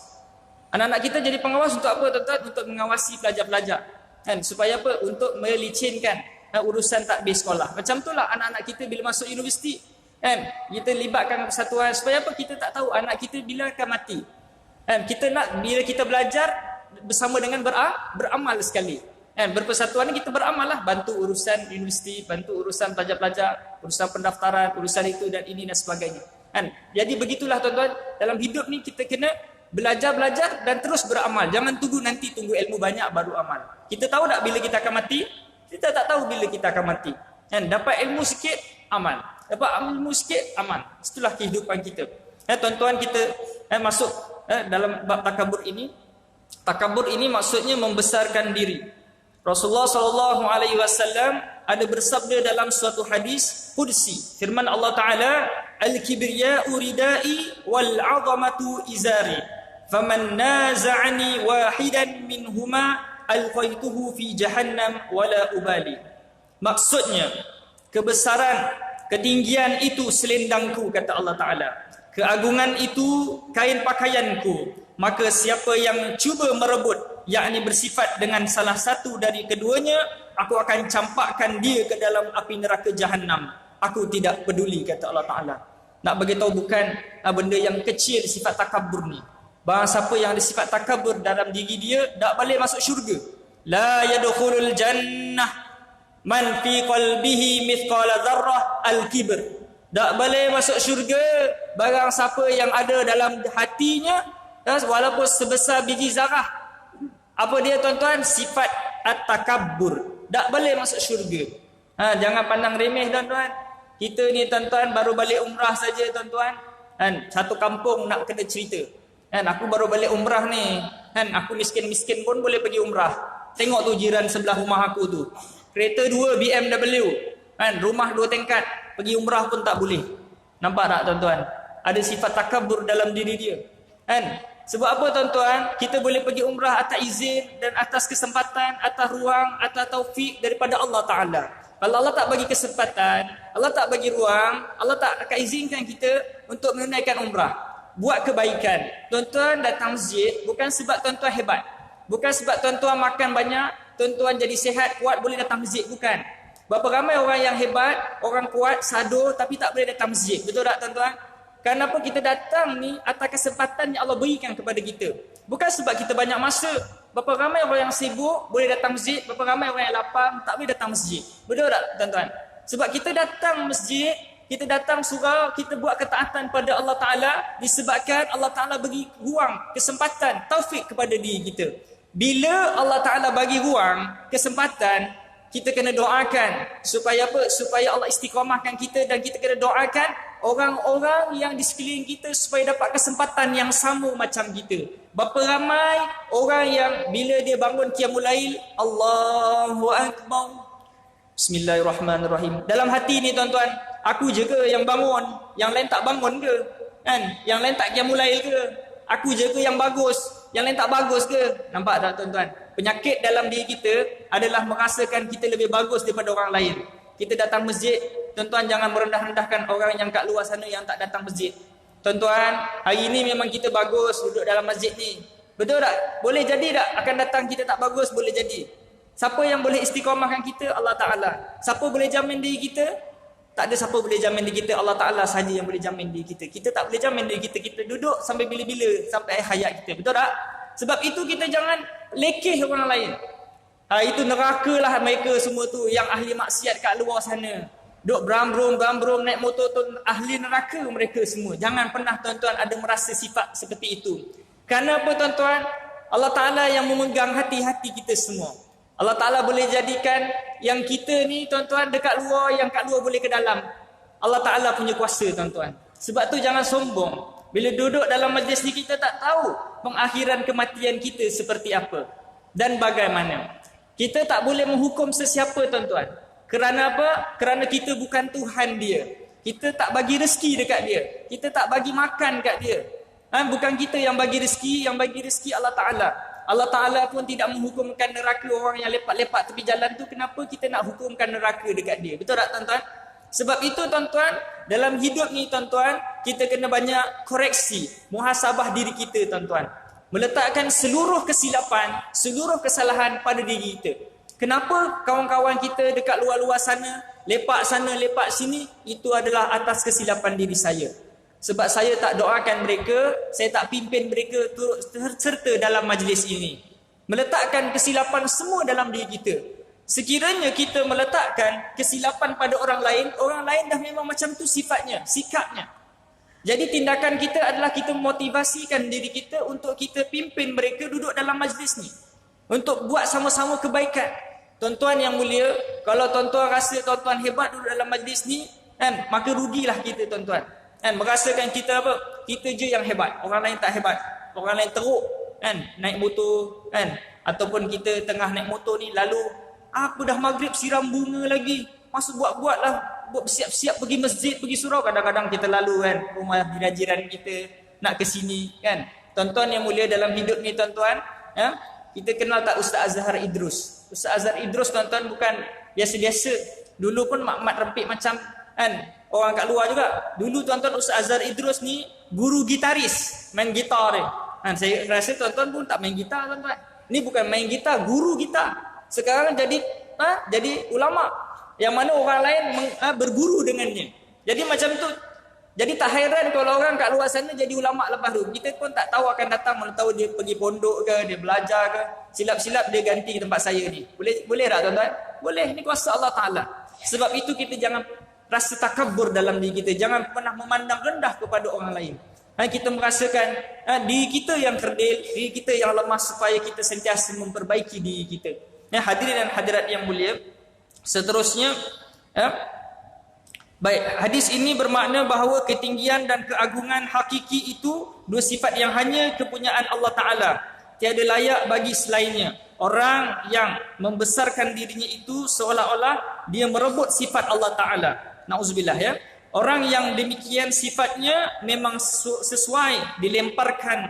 A: Anak-anak kita jadi pengawas untuk apa, tuan-tuan? Untuk mengawasi pelajar-pelajar. Kan? Supaya apa? Untuk melicinkan urusan takbir sekolah. Macam itulah anak-anak kita bila masuk universiti. Kan? Kita libatkan persatuan. Supaya apa? Kita tak tahu anak kita bila akan mati. Kan? Kita nak bila kita belajar bersama dengan beramal sekali. Berpersatuan ni kita beramal lah, bantu urusan universiti, bantu urusan pelajar-pelajar, urusan pendaftaran, urusan itu dan ini dan sebagainya. Jadi begitulah tuan-tuan, dalam hidup ni kita kena belajar dan terus beramal. Jangan tunggu ilmu banyak baru amal. Kita tahu tak bila kita akan mati? Kita tak tahu bila kita akan mati. Dapat ilmu sikit, amal. Dapat ilmu sikit, amal. Itulah kehidupan kita. Tuan-tuan, kita masuk dalam bab takabur ini. Takabur ini maksudnya membesarkan diri. Rasulullah SAW ada bersabda dalam suatu hadis qudsi, firman Allah Ta'ala, Al-kibriya'u ridai wal-'azamatu izari, faman naza'ani wahidan minhuma alqaituhu fi jahannam wala ubali. Maksudnya, kebesaran, ketinggian itu selendangku, kata Allah Ta'ala. Keagungan itu kain pakaianku. Maka siapa yang cuba merebut, yakni bersifat dengan salah satu dari keduanya, aku akan campakkan dia ke dalam api neraka Jahannam. Aku tidak peduli, kata Allah Ta'ala. Nak beritahu bukan benda yang kecil sifat takabur ni. Barang siapa yang ada sifat takabur dalam diri dia, tak boleh masuk syurga. La yadkhulul jannah man fi qalbihi mithqala dzarrah al-kibr. Tak boleh masuk syurga barang siapa yang ada dalam hatinya walaupun sebesar biji zarah. Apa dia, tuan-tuan? Sifat at-takabbur. Tak boleh masuk syurga. Jangan pandang remeh, tuan-tuan. Kita ni, tuan-tuan, baru balik umrah saja, tuan-tuan. Satu kampung nak kena cerita. Aku baru balik umrah ni. Aku miskin-miskin pun boleh pergi umrah. Tengok tu jiran sebelah rumah aku tu. Kereta 2 BMW. Rumah 2 tingkat. Pergi umrah pun tak boleh. Nampak tak, tuan-tuan? Ada sifat takabur dalam diri dia. Sebab apa, tuan-tuan? Kita boleh pergi umrah atas izin dan atas kesempatan, atas ruang, atas taufik daripada Allah Ta'ala. Kalau Allah tak bagi kesempatan, Allah tak bagi ruang, Allah tak akan izinkan kita untuk menunaikan umrah. Buat kebaikan. Tuan-tuan datang masjid bukan sebab tuan-tuan hebat. Bukan sebab tuan-tuan makan banyak, tuan-tuan jadi sihat, kuat, boleh datang masjid. Bukan. Berapa ramai orang yang hebat, orang kuat, sado, tapi tak boleh datang masjid. Betul tak, tuan-tuan? Kenapa kita datang ni atas kesempatan yang Allah berikan kepada kita. Bukan sebab kita banyak masa. Berapa ramai orang yang sibuk boleh datang masjid, berapa ramai orang yang lapang tak boleh datang masjid. Betul tak tuan-tuan? Sebab kita datang masjid, kita datang surau, kita buat ketaatan pada Allah Ta'ala disebabkan Allah Ta'ala bagi ruang, kesempatan, taufik kepada diri kita. Bila Allah Ta'ala bagi ruang, kesempatan, kita kena doakan supaya apa? Supaya Allah istiqamahkan kita, dan kita kena doakan orang-orang yang di sekeliling kita supaya dapat kesempatan yang sama macam kita. Berapa ramai orang yang bila dia bangun qiyamul lail, Allahu Akbar, Bismillahirrahmanirrahim. Dalam hati ni tuan-tuan, aku je ke yang bangun? Yang lain tak bangun ke? Kan? Yang lain tak qiyamul lail ke? Aku je ke yang bagus? Yang lain tak bagus ke? Nampak tak tuan-tuan? Penyakit dalam diri kita adalah merasakan kita lebih bagus daripada orang lain. Kita datang masjid, tuan-tuan jangan merendah-rendahkan orang yang kat luar sana yang tak datang masjid. Tuan-tuan, hari ni memang kita bagus duduk dalam masjid ni. Betul tak? Boleh jadi tak akan datang kita tak bagus? Boleh jadi. Siapa yang boleh istiqamahkan kita? Allah Ta'ala. Siapa boleh jamin diri kita? Tak ada siapa boleh jamin diri kita. Allah Ta'ala sahaja yang boleh jamin diri kita. Kita tak boleh jamin diri kita. Kita duduk sampai bila-bila, sampai akhir hayat kita. Betul tak? Sebab itu kita jangan lekeh orang lain. Itu neraka lah mereka semua tu yang ahli maksiat kat luar sana. Duk berambung naik motor tu, ahli neraka mereka semua. Jangan pernah tuan-tuan ada merasa sifat seperti itu. Kenapa tuan-tuan? Allah Ta'ala yang memegang hati-hati kita semua. Allah Ta'ala boleh jadikan yang kita ni tuan-tuan dekat luar, yang kat luar boleh ke dalam. Allah Ta'ala punya kuasa tuan-tuan. Sebab tu jangan sombong. Bila duduk dalam majlis ni kita tak tahu pengakhiran kematian kita seperti apa dan bagaimana. Kita tak boleh menghukum sesiapa tuan-tuan. Kerana apa? Kerana kita bukan Tuhan dia. Kita tak bagi rezeki dekat dia. Kita tak bagi makan kat dia. Bukan kita yang bagi rezeki, yang bagi rezeki Allah Ta'ala. Allah Ta'ala pun tidak menghukumkan neraka orang yang lepak-lepak tepi jalan tu. Kenapa kita nak hukumkan neraka dekat dia? Betul tak tuan-tuan? Sebab itu tuan-tuan, dalam hidup ni tuan-tuan, kita kena banyak koreksi, muhasabah diri kita tuan-tuan. Meletakkan seluruh kesilapan, seluruh kesalahan pada diri kita. Kenapa kawan-kawan kita dekat luar-luar sana, lepak sini, itu adalah atas kesilapan diri saya. Sebab saya tak doakan mereka, saya tak pimpin mereka turut serta dalam majlis ini. Meletakkan kesilapan semua dalam diri kita. Sekiranya kita meletakkan kesilapan pada orang lain dah memang macam tu sifatnya, sikapnya. Jadi tindakan kita adalah kita memotivasikan diri kita untuk kita pimpin mereka duduk dalam majlis ni. Untuk buat sama-sama kebaikan. Tuan-tuan yang mulia, kalau tuan-tuan rasa tuan-tuan hebat duduk dalam majlis ni, maka rugilah kita tuan-tuan. Merasakan kita apa? Kita je yang hebat, orang lain tak hebat. Orang lain teruk, naik motor, ataupun kita tengah naik motor ni lalu aku dah maghrib siram bunga lagi. Masuk buat-buatlah, buat bersiap-siap pergi masjid, pergi surau. Kadang-kadang kita lalu rumah jiran kita nak ke sini Tuan-tuan yang mulia dalam hidup ni tuan-tuan, kita kenal tak Ustaz Azhar Idrus? Ustaz Azhar Idrus tuan-tuan bukan biasa-biasa. Dulu pun mat rempit macam orang kat luar juga. Dulu tuan-tuan Ustaz Azhar Idrus ni guru gitaris, main gitar dia. Saya rasa tuan-tuan pun tak main gitar tuan-tuan. Ni bukan main gitar, guru gitar. Sekarang jadi ulama yang mana orang lain berguru dengannya. Jadi macam tu. Jadi tak hairan kalau orang kat luar sana jadi ulama lepas tu. Kita pun tak tahu akan datang, mana tahu dia pergi pondok ke, dia belajar ke. Silap-silap dia ganti tempat saya ni. Boleh tak tuan-tuan? Boleh, ni kuasa Allah Ta'ala. Sebab itu kita jangan rasa takabur dalam diri kita. Jangan pernah memandang rendah kepada orang lain. Kita merasakan diri kita yang kerdil, diri kita yang lemah, supaya kita sentiasa memperbaiki diri kita. Hadirin dan hadirat yang mulia, seterusnya, baik, hadis ini bermakna bahawa ketinggian dan keagungan hakiki itu dua sifat yang hanya kepunyaan Allah Ta'ala. Tiada layak bagi selainnya. Orang yang membesarkan dirinya itu seolah-olah dia merebut sifat Allah Ta'ala. Na'udzubillah ya. Orang yang demikian sifatnya memang sesuai dilemparkan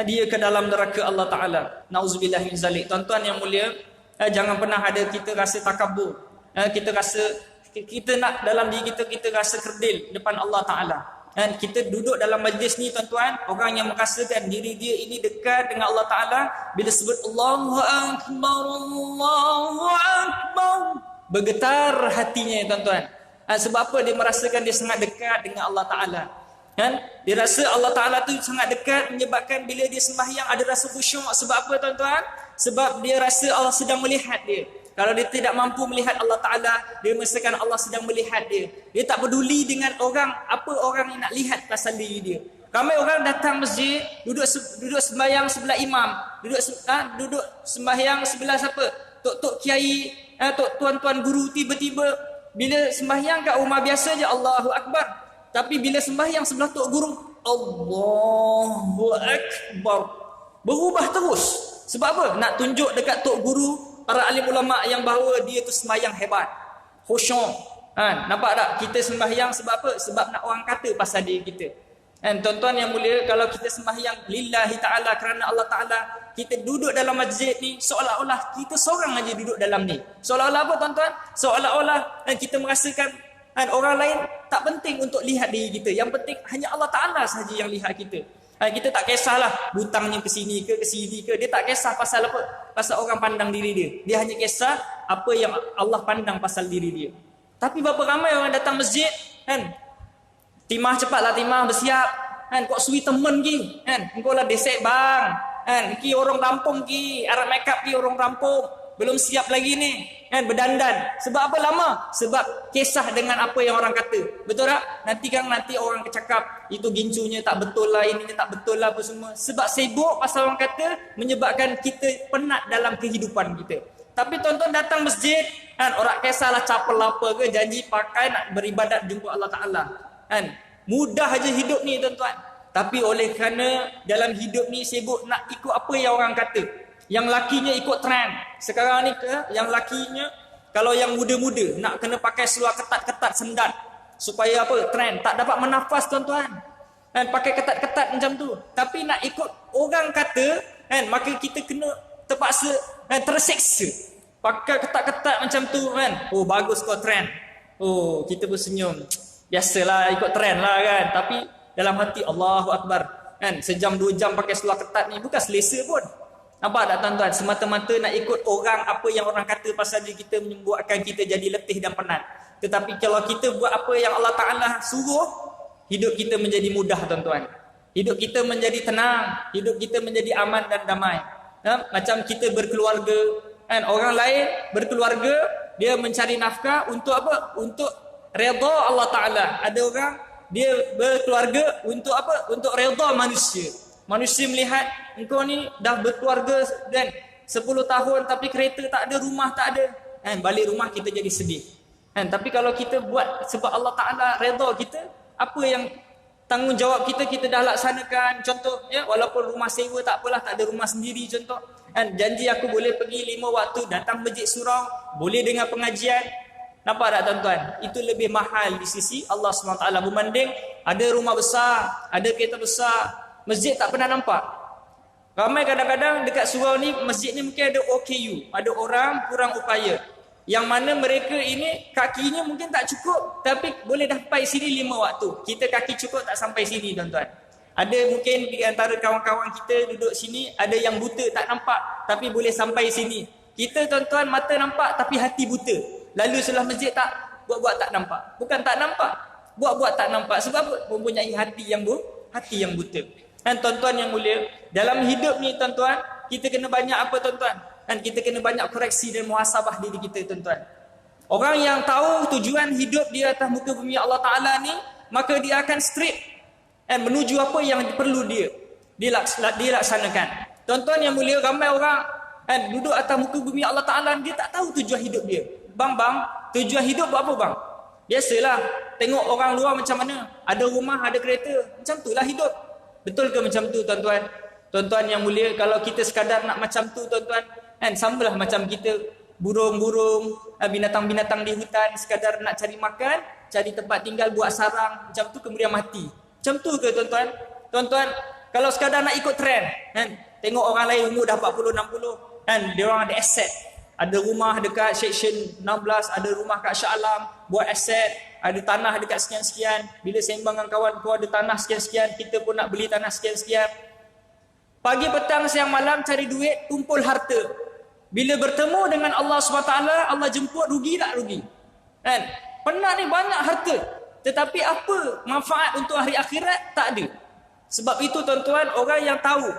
A: dia ke dalam neraka Allah Ta'ala. Na'udzubillah min zalik. Tuan-tuan yang mulia, jangan pernah ada kita rasa takabur. Kita rasa kita nak dalam diri kita rasa kerdil depan Allah Ta'ala. Dan kita duduk dalam majlis ni tuan-tuan, orang yang merasakan diri dia ini dekat dengan Allah Ta'ala, bila sebut Allahu Akbar, Allahu Akbar, bergetar hatinya tuan-tuan. Sebab apa? Dia merasakan dia sangat dekat dengan Allah Ta'ala. Kan? Dia rasa Allah Ta'ala tu sangat dekat, menyebabkan bila dia sembahyang ada rasa khusyuk. Sebab apa tuan-tuan? Sebab dia rasa Allah sedang melihat dia. Kalau dia tidak mampu melihat Allah Ta'ala, dia merasakan Allah sedang melihat dia. Dia tak peduli dengan orang, apa orang yang nak lihat pasal diri dia. Ramai orang datang masjid, duduk sembahyang sebelah imam, duduk sembahyang sebelah siapa? Tok-tok kiai, tuan-tuan guru, tiba-tiba bila sembahyang kat rumah biasa je Allahu Akbar. Tapi bila sembahyang sebelah tok guru, Allahu Akbar, berubah terus. Sebab apa? Nak tunjuk dekat tok guru, para alim ulama yang bahawa dia tu sembahyang hebat, khusyuk. Nampak tak? Kita sembahyang sebab apa? Sebab nak orang kata pasal diri kita. Tuan-tuan yang mulia, kalau kita sembahyang lillahi ta'ala, kerana Allah Ta'ala, kita duduk dalam masjid ni seolah-olah kita seorang aja duduk dalam ni. Seolah-olah apa tuan-tuan? Seolah-olah kita merasakan orang lain tak penting untuk lihat diri kita. Yang penting hanya Allah Ta'ala sahaja yang lihat kita. Kita tak kisahlah butangnya ke sini ke sini ke. Dia tak kisah pasal apa? Pasal orang pandang diri dia. Dia hanya kisah apa yang Allah pandang pasal diri dia. Tapi berapa ramai orang datang masjid, timah cepatlah, timah bersiap. Kau sui temen ki. Engkau lah desek bang. Ki orang kampung ki. Arab makeup ki orang kampung. Belum siap lagi ni. Berdandan. Sebab apa lama? Sebab kisah dengan apa yang orang kata. Betul tak? Nanti orang cakap itu gincunya tak betul lah, ininya tak betul lah, apa semua. Sebab sibuk pasal orang kata, menyebabkan kita penat dalam kehidupan kita. Tapi tuan-tuan datang masjid, orang kisahlah capel apa ke, janji pakai nak beribadat jumpa Allah Ta'ala. Mudah aja hidup ni tuan-tuan. Tapi oleh kerana dalam hidup ni sibuk nak ikut apa yang orang kata. Yang lakinya ikut trend. Sekarang ni yang lakinya, kalau yang muda-muda nak kena pakai seluar ketat-ketat sendat. Supaya apa? Trend. Tak dapat menafas tuan-tuan. Pakai ketat-ketat macam tu. Tapi nak ikut orang kata, maka kita kena terpaksa terseksa. Pakai ketat-ketat macam tu Oh bagus kau trend. Oh kita bersenyum. Biasalah ikut trend lah kan. Tapi dalam hati Allahu Akbar. Sejam 2 jam pakai seluar ketat ni bukan selesa pun. Nampak tak tuan-tuan? Semata-mata nak ikut orang, apa yang orang kata pasal diri kita, membuatkan kita jadi letih dan penat. Tetapi kalau kita buat apa yang Allah Ta'ala suruh, hidup kita menjadi mudah tuan-tuan. Hidup kita menjadi tenang. Hidup kita menjadi aman dan damai. Macam kita berkeluarga. Orang lain berkeluarga, dia mencari nafkah untuk apa? Untuk redha Allah Ta'ala. Ada orang, dia berkeluarga untuk apa? Untuk redha manusia. Manusia melihat engkau ni dah berkeluarga dan 10 tahun tapi kereta tak ada, rumah tak ada. Balik rumah kita jadi sedih. Tapi kalau kita buat sebab Allah Ta'ala redha kita, apa yang tanggungjawab kita dah laksanakan. Contoh, walaupun rumah sewa tak apalah, tak ada rumah sendiri contoh. Janji aku boleh pergi 5 waktu, datang masjid surau, boleh dengar pengajian. Nampak tak tuan-tuan? Itu lebih mahal di sisi Allah SWT berbanding ada rumah besar, ada kereta besar. Masjid tak pernah nampak. Ramai kadang-kadang dekat surau ni, masjid ni mungkin ada OKU, ada orang kurang upaya. Yang mana mereka ini kakinya mungkin tak cukup, tapi boleh sampai sini 5 waktu. Kita kaki cukup tak sampai sini tuan-tuan. Ada mungkin di antara kawan-kawan kita duduk sini, ada yang buta tak nampak, tapi boleh sampai sini. Kita tuan-tuan mata nampak tapi hati buta. Lalu sebelah masjid tak, buat-buat tak nampak. Bukan tak nampak, buat-buat tak nampak. Sebab apa? Mempunyai hati yang buta. Dan tuan-tuan yang mulia, dalam hidup ni tuan-tuan, kita kena banyak apa tuan-tuan? Dan kita kena banyak koreksi dan muhasabah diri kita tuan-tuan. Orang yang tahu tujuan hidup dia atas muka bumi Allah Ta'ala ni, maka dia akan straight dan menuju apa yang perlu dia dilaksanakan. Tuan-tuan yang mulia, ramai orang duduk atas muka bumi Allah Ta'ala, dia tak tahu tujuan hidup dia. Bang, tujuan hidup buat apa bang? Biasalah, tengok orang luar macam mana. Ada rumah, ada kereta. Macam itulah hidup. Betul ke macam tu tuan-tuan? Tuan-tuan yang mulia, kalau kita sekadar nak macam tu tuan-tuan, samalah macam kita burung-burung, binatang-binatang di hutan, sekadar nak cari makan, cari tempat tinggal, buat sarang, macam tu kemudian mati. Macam tu ke tuan-tuan? Tuan-tuan, kalau sekadar nak ikut trend, tengok orang lain umur dah 40, 60, dia orang ada aset. Ada rumah dekat Seksyen 16, ada rumah kat Shah Alam, buat aset. Ada tanah dekat sekian-sekian. Bila sembang dengan kawan, kau ada tanah sekian-sekian, kita pun nak beli tanah sekian-sekian. Pagi, petang, siang, malam cari duit, tumpul harta. Bila bertemu dengan Allah SWT, Allah jemput, rugi tak rugi? Penat ni banyak harta. Tetapi apa manfaat untuk hari akhirat? Tak ada. Sebab itu tuan-tuan, orang yang tahu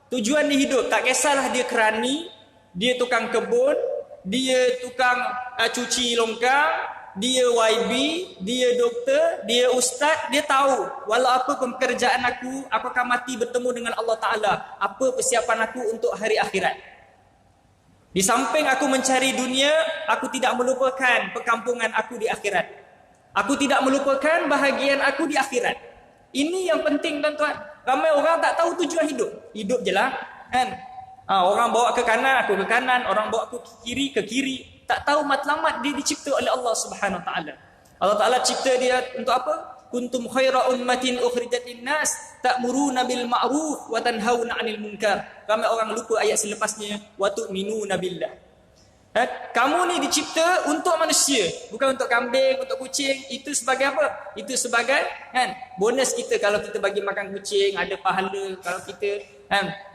A: tujuan dia hidup, tak kisahlah dia kerani, dia tukang kebun, dia tukang cuci longkang, dia YB, dia doktor, dia ustaz, dia tahu walau apa pekerjaan aku akan mati bertemu dengan Allah Ta'ala. Apa persiapan aku untuk hari akhirat. Di samping aku mencari dunia, aku tidak melupakan perkampungan aku di akhirat. Aku tidak melupakan bahagian aku di akhirat. Ini yang penting tuan-tuan. Ramai orang tak tahu tujuan hidup. Hidup je lah. Kan? Orang bawa ke kanan, aku ke kanan. Orang bawa aku ke kiri. Tak tahu matlamat dia dicipta oleh Allah Subhanahu Wa Taala. Allah Ta'ala cipta dia untuk apa? Kuntum khaira ummatin ukhrijat linnas ta'muruna bil ma'ruf wa tanhauna 'anil munkar. Ramai orang lupa ayat selepasnya, wa tu'minuna billah. Kamu ni dicipta untuk manusia, bukan untuk kambing, untuk kucing. Itu sebagai apa? Itu sebagai bonus kita. Kalau kita bagi makan kucing, ada pahala. Kalau kita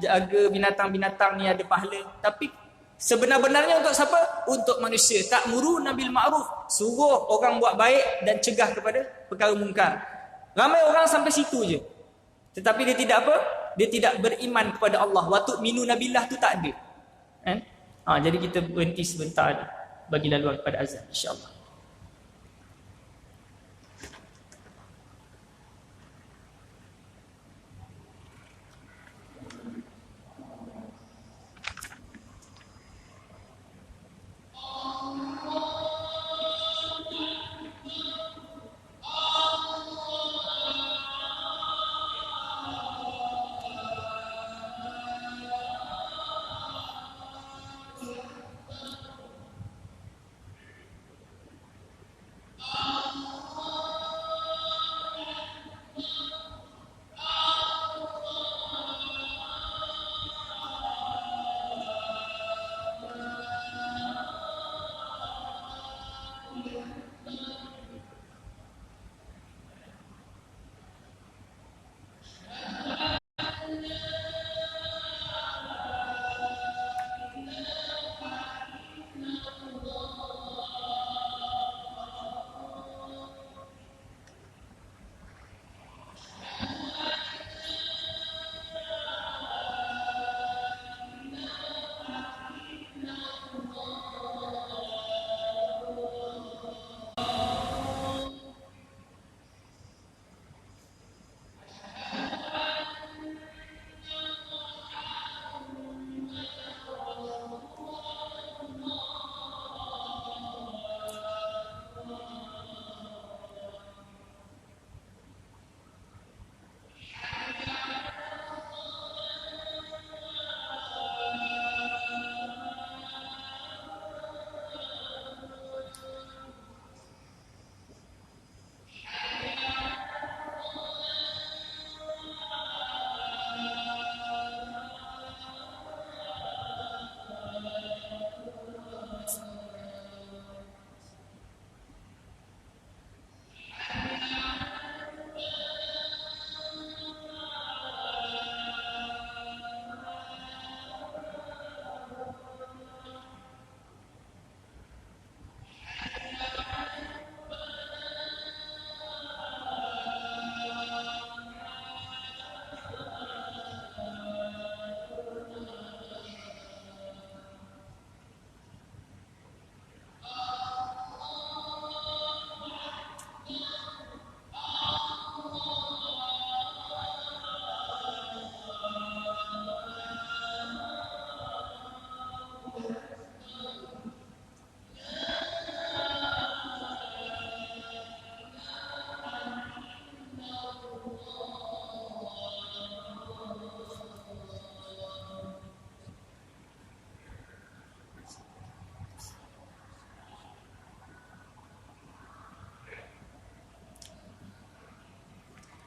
A: jaga binatang-binatang ni, ada pahala. Tapi sebenar-benarnya untuk siapa? Untuk manusia. Ta'muruna bil ma'ruf, suruh orang buat baik dan cegah kepada perkara mungkar. Ramai orang sampai situ je, tetapi dia tidak apa? Dia tidak beriman kepada Allah. Wa tu'minuna billah tu tak ada. Jadi kita berhenti sebentar, bagi laluan kepada azan, insya-Allah.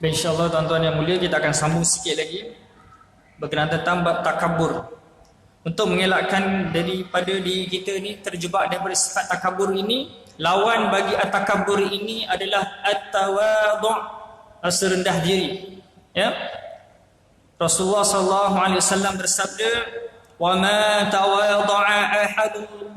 A: InsyaAllah tuan-tuan yang mulia, kita akan sambung sikit lagi berkenaan tentang bab takabur. Untuk mengelakkan daripada diri kita ni terjebak daripada sifat takabur ini, lawan bagi at-takabur ini adalah at-tawadhu', rasa rendah diri. Ya. Rasulullah sallallahu alaihi wasallam bersabda, "Wa ma tawadha'a ahadun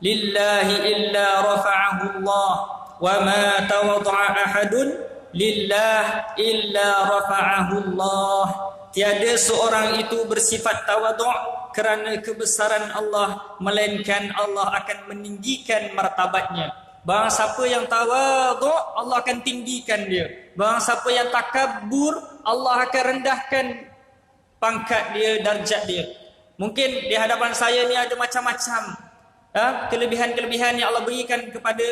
A: lillahi illa rafa'ahu Allah." wa ma tawadda'a ahadun lillah illa rafa'ahu Allah. Tiada seorang itu bersifat tawaduk kerana kebesaran Allah, melainkan Allah akan meninggikan martabatnya. Barang siapa yang tawaduk, Allah akan tinggikan dia. Barang siapa yang takabur, Allah akan rendahkan pangkat dia, darjat dia. Mungkin di hadapan saya ni ada macam-macam kelebihan-kelebihan yang Allah berikan kepada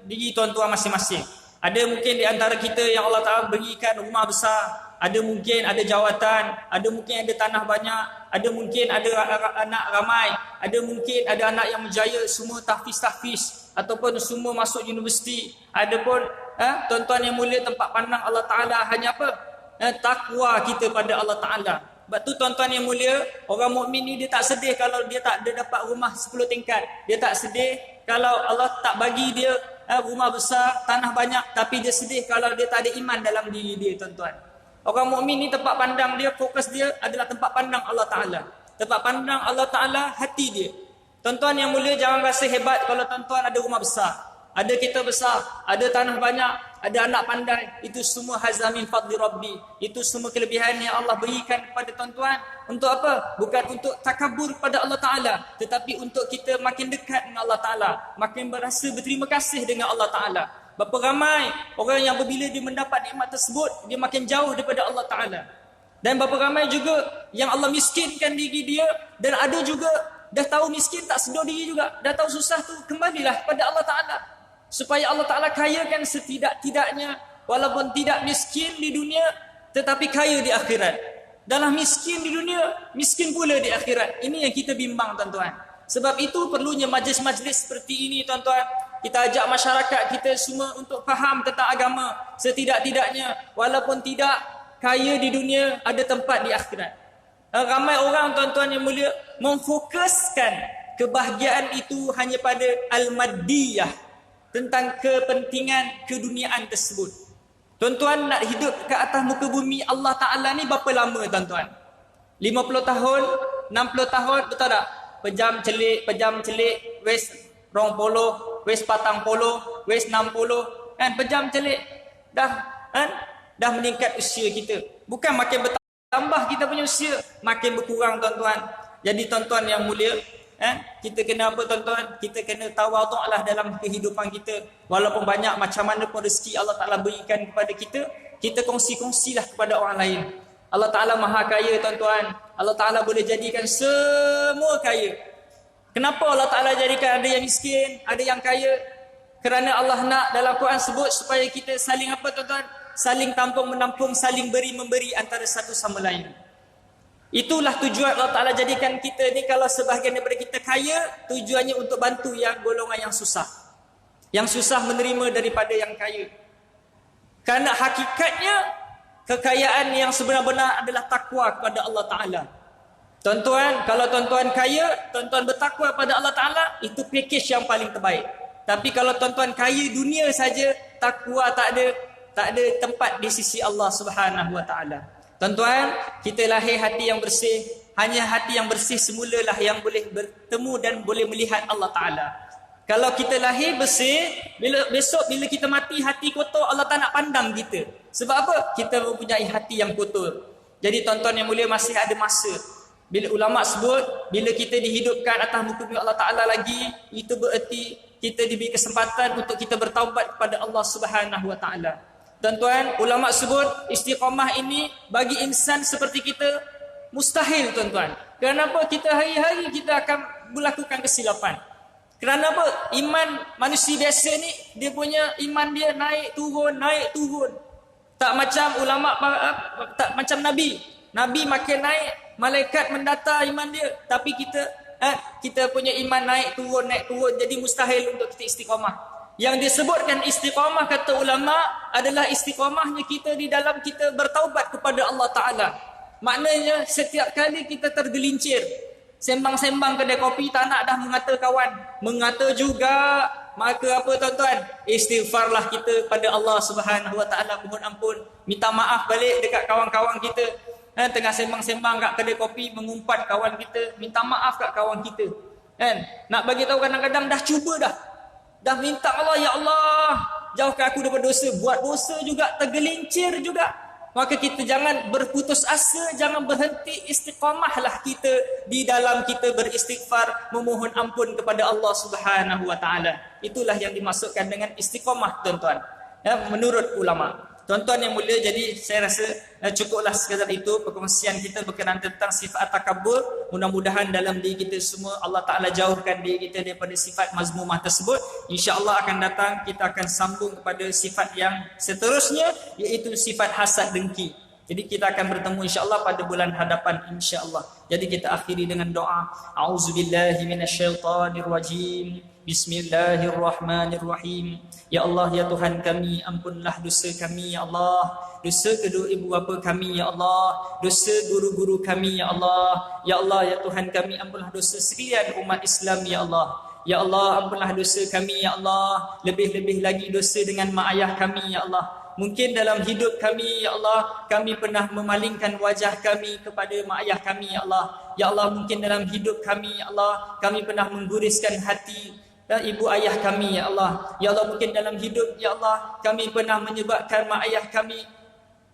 A: diri tuan-tuan masing-masing. Ada mungkin di antara kita yang Allah Ta'ala berikan rumah besar, ada mungkin ada jawatan, ada mungkin ada tanah banyak, ada mungkin ada anak ramai, ada mungkin ada anak yang berjaya, semua tahfiz ataupun semua masuk universiti. Ada pun tuan-tuan yang mulia, tempat pandang Allah Ta'ala hanya apa? Takwa kita pada Allah Ta'ala. Sebab tu tuan-tuan yang mulia, orang mukmin ni dia tak sedih kalau dia tak ada dapat rumah 10 tingkat. Dia tak sedih kalau Allah tak bagi dia rumah besar, tanah banyak, tapi dia sedih kalau dia tak ada iman dalam diri dia, tuan-tuan. Orang mukmin ni tempat pandang dia, fokus dia adalah tempat pandang Allah Ta'ala. Tempat pandang Allah Ta'ala hati dia. Tuan-tuan yang mulia, jangan rasa hebat kalau tuan-tuan ada rumah besar, ada kereta besar, ada tanah banyak, ada anak pandai. Itu semua hazamin fadli Rabbi. Itu semua kelebihan yang Allah berikan kepada tuan-tuan. Untuk apa? Bukan untuk takabur pada Allah Ta'ala, tetapi untuk kita makin dekat dengan Allah Ta'ala, makin berasa berterima kasih dengan Allah Ta'ala. Berapa ramai orang yang apabila dia mendapat nikmat tersebut, dia makin jauh daripada Allah Ta'ala. Dan berapa ramai juga yang Allah miskinkan diri dia, dan ada juga dah tahu miskin tak sedar diri juga, dah tahu susah tu, kembalilah pada Allah Ta'ala, supaya Allah Ta'ala kayakan setidak-tidaknya, walaupun tidak miskin di dunia, tetapi kaya di akhirat. Dalam miskin di dunia, miskin pula di akhirat. Ini yang kita bimbang, tuan-tuan. Sebab itu perlunya majlis-majlis seperti ini, tuan-tuan. Kita ajak masyarakat kita semua untuk faham tentang agama. Setidak-tidaknya, walaupun tidak kaya di dunia, ada tempat di akhirat. Ramai orang, tuan-tuan yang mulia, memfokuskan kebahagiaan itu hanya pada al-maddiyah, tentang kepentingan keduniaan tersebut. Tuan-tuan nak hidup ke atas muka bumi Allah Ta'ala ni berapa lama, tuan-tuan? 50 tahun, 60 tahun, betul tak? Pejam celik, wes 20, wes 40, wes 60, kan? Pejam celik, dah meningkat usia kita. Bukan makin bertambah kita punya usia, makin berkurang, tuan-tuan. Jadi tuan-tuan yang mulia, kita kena apa, tuan-tuan? Kita kena tawaduklah dalam kehidupan kita. Walaupun banyak macam mana pun rezeki Allah Ta'ala berikan kepada kita, kita kongsi-kongsilah kepada orang lain. Allah Ta'ala maha kaya, tuan-tuan. Allah Ta'ala boleh jadikan semua kaya. Kenapa Allah Ta'ala jadikan ada yang miskin, ada yang kaya? Kerana Allah nak dalam Quran sebut supaya kita saling apa, tuan-tuan? Saling tampung-menampung, saling beri-memberi antara satu sama lain. Itulah tujuan Allah Ta'ala jadikan kita ni. Kalau sebahagian daripada kita kaya, tujuannya untuk bantu yang golongan yang susah. Yang susah menerima daripada yang kaya. Kerana hakikatnya, kekayaan yang sebenar-benar adalah takwa kepada Allah Ta'ala. Tuan-tuan, kalau tuan-tuan kaya, tuan-tuan bertakwa pada Allah Ta'ala, itu package yang paling terbaik. Tapi kalau tuan-tuan kaya dunia saja, takwa tak ada tempat di sisi Allah Subhanahu Wa Ta'ala. Tuan-tuan, kita lahir hati yang bersih. Hanya hati yang bersih semulalah yang boleh bertemu dan boleh melihat Allah Ta'ala. Kalau kita lahir bersih, besok bila kita mati hati kotor, Allah tak nak pandang kita. Sebab apa? Kita mempunyai hati yang kotor. Jadi tuan-tuan yang mulia, masih ada masa. Bila ulama sebut, bila kita dihidupkan atas muka bumi Allah Ta'ala lagi, itu bererti kita diberi kesempatan untuk kita bertaubat kepada Allah Subhanahu Wa Ta'ala. Tuan-tuan, ulama sebut istiqamah ini bagi insan seperti kita mustahil, tuan-tuan. Kenapa? Kita hari-hari kita akan melakukan kesilapan. Kerana apa? Iman manusia biasa ni, dia punya iman dia naik turun. Tak macam ulama, tak macam Nabi. Nabi makin naik, malaikat mendata iman dia. Tapi kita punya iman naik turun. Jadi mustahil untuk kita istiqamah. Yang disebutkan istiqamah, kata ulama, adalah istiqamahnya kita di dalam kita bertaubat kepada Allah Ta'ala. Maknanya setiap kali kita tergelincir, sembang-sembang kedai kopi, tak nak dah mengata kawan, mengata juga, maka apa, tuan-tuan? Istighfarlah kita pada Allah Subhanahu Wa Ta'ala, mohon ampun, minta maaf balik dekat kawan-kawan kita. Tengah sembang-sembang kat kedai kopi, mengumpat kawan kita, minta maaf kat kawan kita. Nak bagi tahu kadang-kadang dah cuba dah minta Allah, ya Allah, jauhkan aku daripada dosa. Buat dosa juga, tergelincir juga. Maka kita jangan berputus asa, jangan berhenti, istiqamahlah kita di dalam kita beristighfar, memohon ampun kepada Allah Subhanahu wa taala. Itulah yang dimaksudkan dengan istiqamah, tuan-tuan. Ya, menurut ulama. Tuan-tuan yang mulia, jadi saya rasa cukuplah sekadar itu perkongsian kita berkenaan tentang sifat takabur. Mudah-mudahan dalam diri kita semua Allah Ta'ala jauhkan diri kita daripada sifat mazmumah tersebut. InsyaAllah akan datang kita akan sambung kepada sifat yang seterusnya, iaitu sifat hasad dengki. Jadi kita akan bertemu insyaAllah pada bulan hadapan insyaAllah. Jadi kita akhiri dengan doa. A'udzubillahi minasyaitanirrajim. Bismillahirrahmanirrahim. Ya Allah, ya Tuhan kami, ampunlah dosa kami ya Allah, dosa kedua ibu bapa kami ya Allah, dosa guru-guru kami ya Allah. Ya Allah, ya Tuhan kami, ampunlah dosa sekalian umat Islam ya Allah. Ya Allah, ampunlah dosa kami ya Allah, lebih-lebih lagi dosa dengan mak ayah kami ya Allah. Mungkin dalam hidup kami ya Allah, kami pernah memalingkan wajah kami kepada mak ayah kami ya Allah. Ya Allah, mungkin dalam hidup kami ya Allah, kami pernah mengguriskan hati ibu ayah kami ya Allah. Ya Allah, mungkin dalam hidup ya Allah, kami pernah menyebabkan mak ayah kami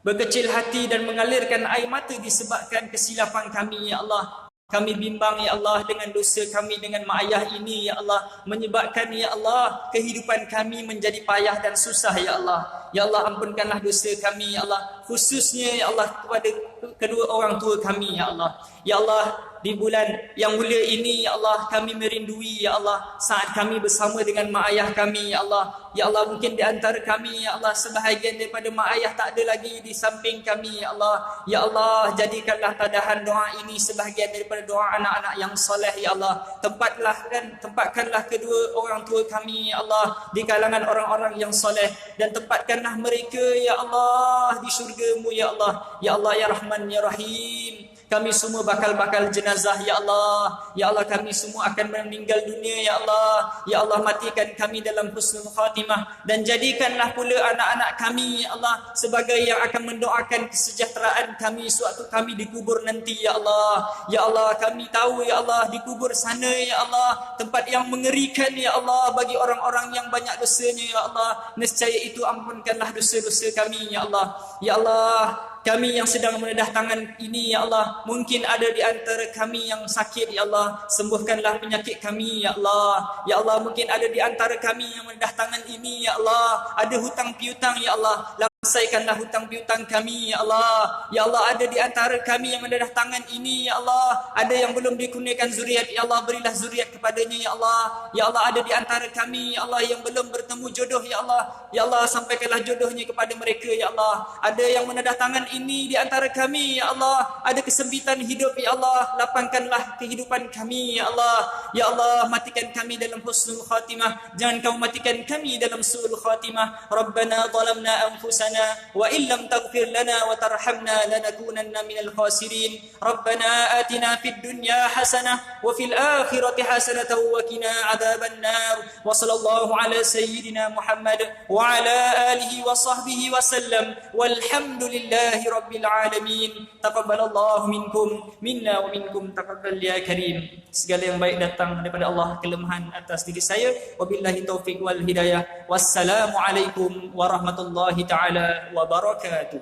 A: berkecil hati dan mengalirkan air mata disebabkan kesilapan kami ya Allah. Kami bimbang ya Allah dengan dosa kami dengan mak ayah ini ya Allah, menyebabkan ya Allah kehidupan kami menjadi payah dan susah ya Allah. Ya Allah, ampunkanlah dosa kami ya Allah, khususnya ya Allah kepada kedua orang tua kami ya Allah. Ya Allah, di bulan yang mulia ini ya Allah, kami merindui ya Allah saat kami bersama dengan mak ayah kami ya Allah. Ya Allah, mungkin di antara kami ya Allah, sebahagian daripada mak ayah tak ada lagi di samping kami ya Allah. Ya Allah, jadikanlah tadahan doa ini sebahagian daripada doa anak-anak yang soleh ya Allah. Tempatkanlah kedua orang tua kami ya Allah di kalangan orang-orang yang soleh, dan tempatkanlah mereka ya Allah di syurga-Mu ya Allah. Ya Allah, ya Rahman ya Rahim. Kami semua bakal jenazah ya Allah. Ya Allah, kami semua akan meninggal dunia ya Allah. Ya Allah, matikan kami dalam husnul khatimah, dan jadikanlah pula anak-anak kami ya Allah sebagai yang akan mendoakan kesejahteraan kami sewaktu kami dikubur nanti ya Allah. Ya Allah, kami tahu ya Allah, dikubur sana ya Allah tempat yang mengerikan ya Allah bagi orang-orang yang banyak dosanya ya Allah. Nescaya itu ampunkanlah dosa-dosa kami ya Allah. Ya Allah, kami yang sedang menedah tangan ini ya Allah, mungkin ada di antara kami yang sakit ya Allah, sembuhkanlah penyakit kami ya Allah. Ya Allah, mungkin ada di antara kami yang menedah tangan ini ya Allah, ada hutang piutang ya Allah, selesaikanlah hutang piutang kami ya Allah. Ya Allah, ada di antara kami yang menedah tangan ini ya Allah, ada yang belum dikurniakan zuriat ya Allah, berilah zuriat kepadanya ya Allah. Ya Allah, ada di antara kami ya Allah yang belum bertemu jodoh ya Allah. Ya Allah, sampaikanlah jodohnya kepada mereka ya Allah. Ada yang menedah tangan ini di antara kami ya Allah, ada kesempitan hidup ya Allah, lapangkanlah kehidupan kami ya Allah. Ya Allah, matikan kami dalam husnul khatimah, jangan kau matikan kami dalam su'ul khatimah. Rabbana zalamna anfusana wa illam taghfir lana wa tarhamna lanakunanna minal khasirin. Rabbana atina fid dunya hasanah wa fil akhirati hasanah wa qina adzaban nar. Wa sallallahu ala sayyidina Muhammad wa ala alihi wa sahbihi wa sallam. Walhamdulillahi rabbil alamin. Taqabbalallahu minkum minna wa minkum taqabbal ya karim. Segala yang baik datang daripada Allah, kelemahan atas diri saya. Wabillahi taufiq wal hidayah. Wassalamu alaikum warahmatullahi taala wabarakatuh.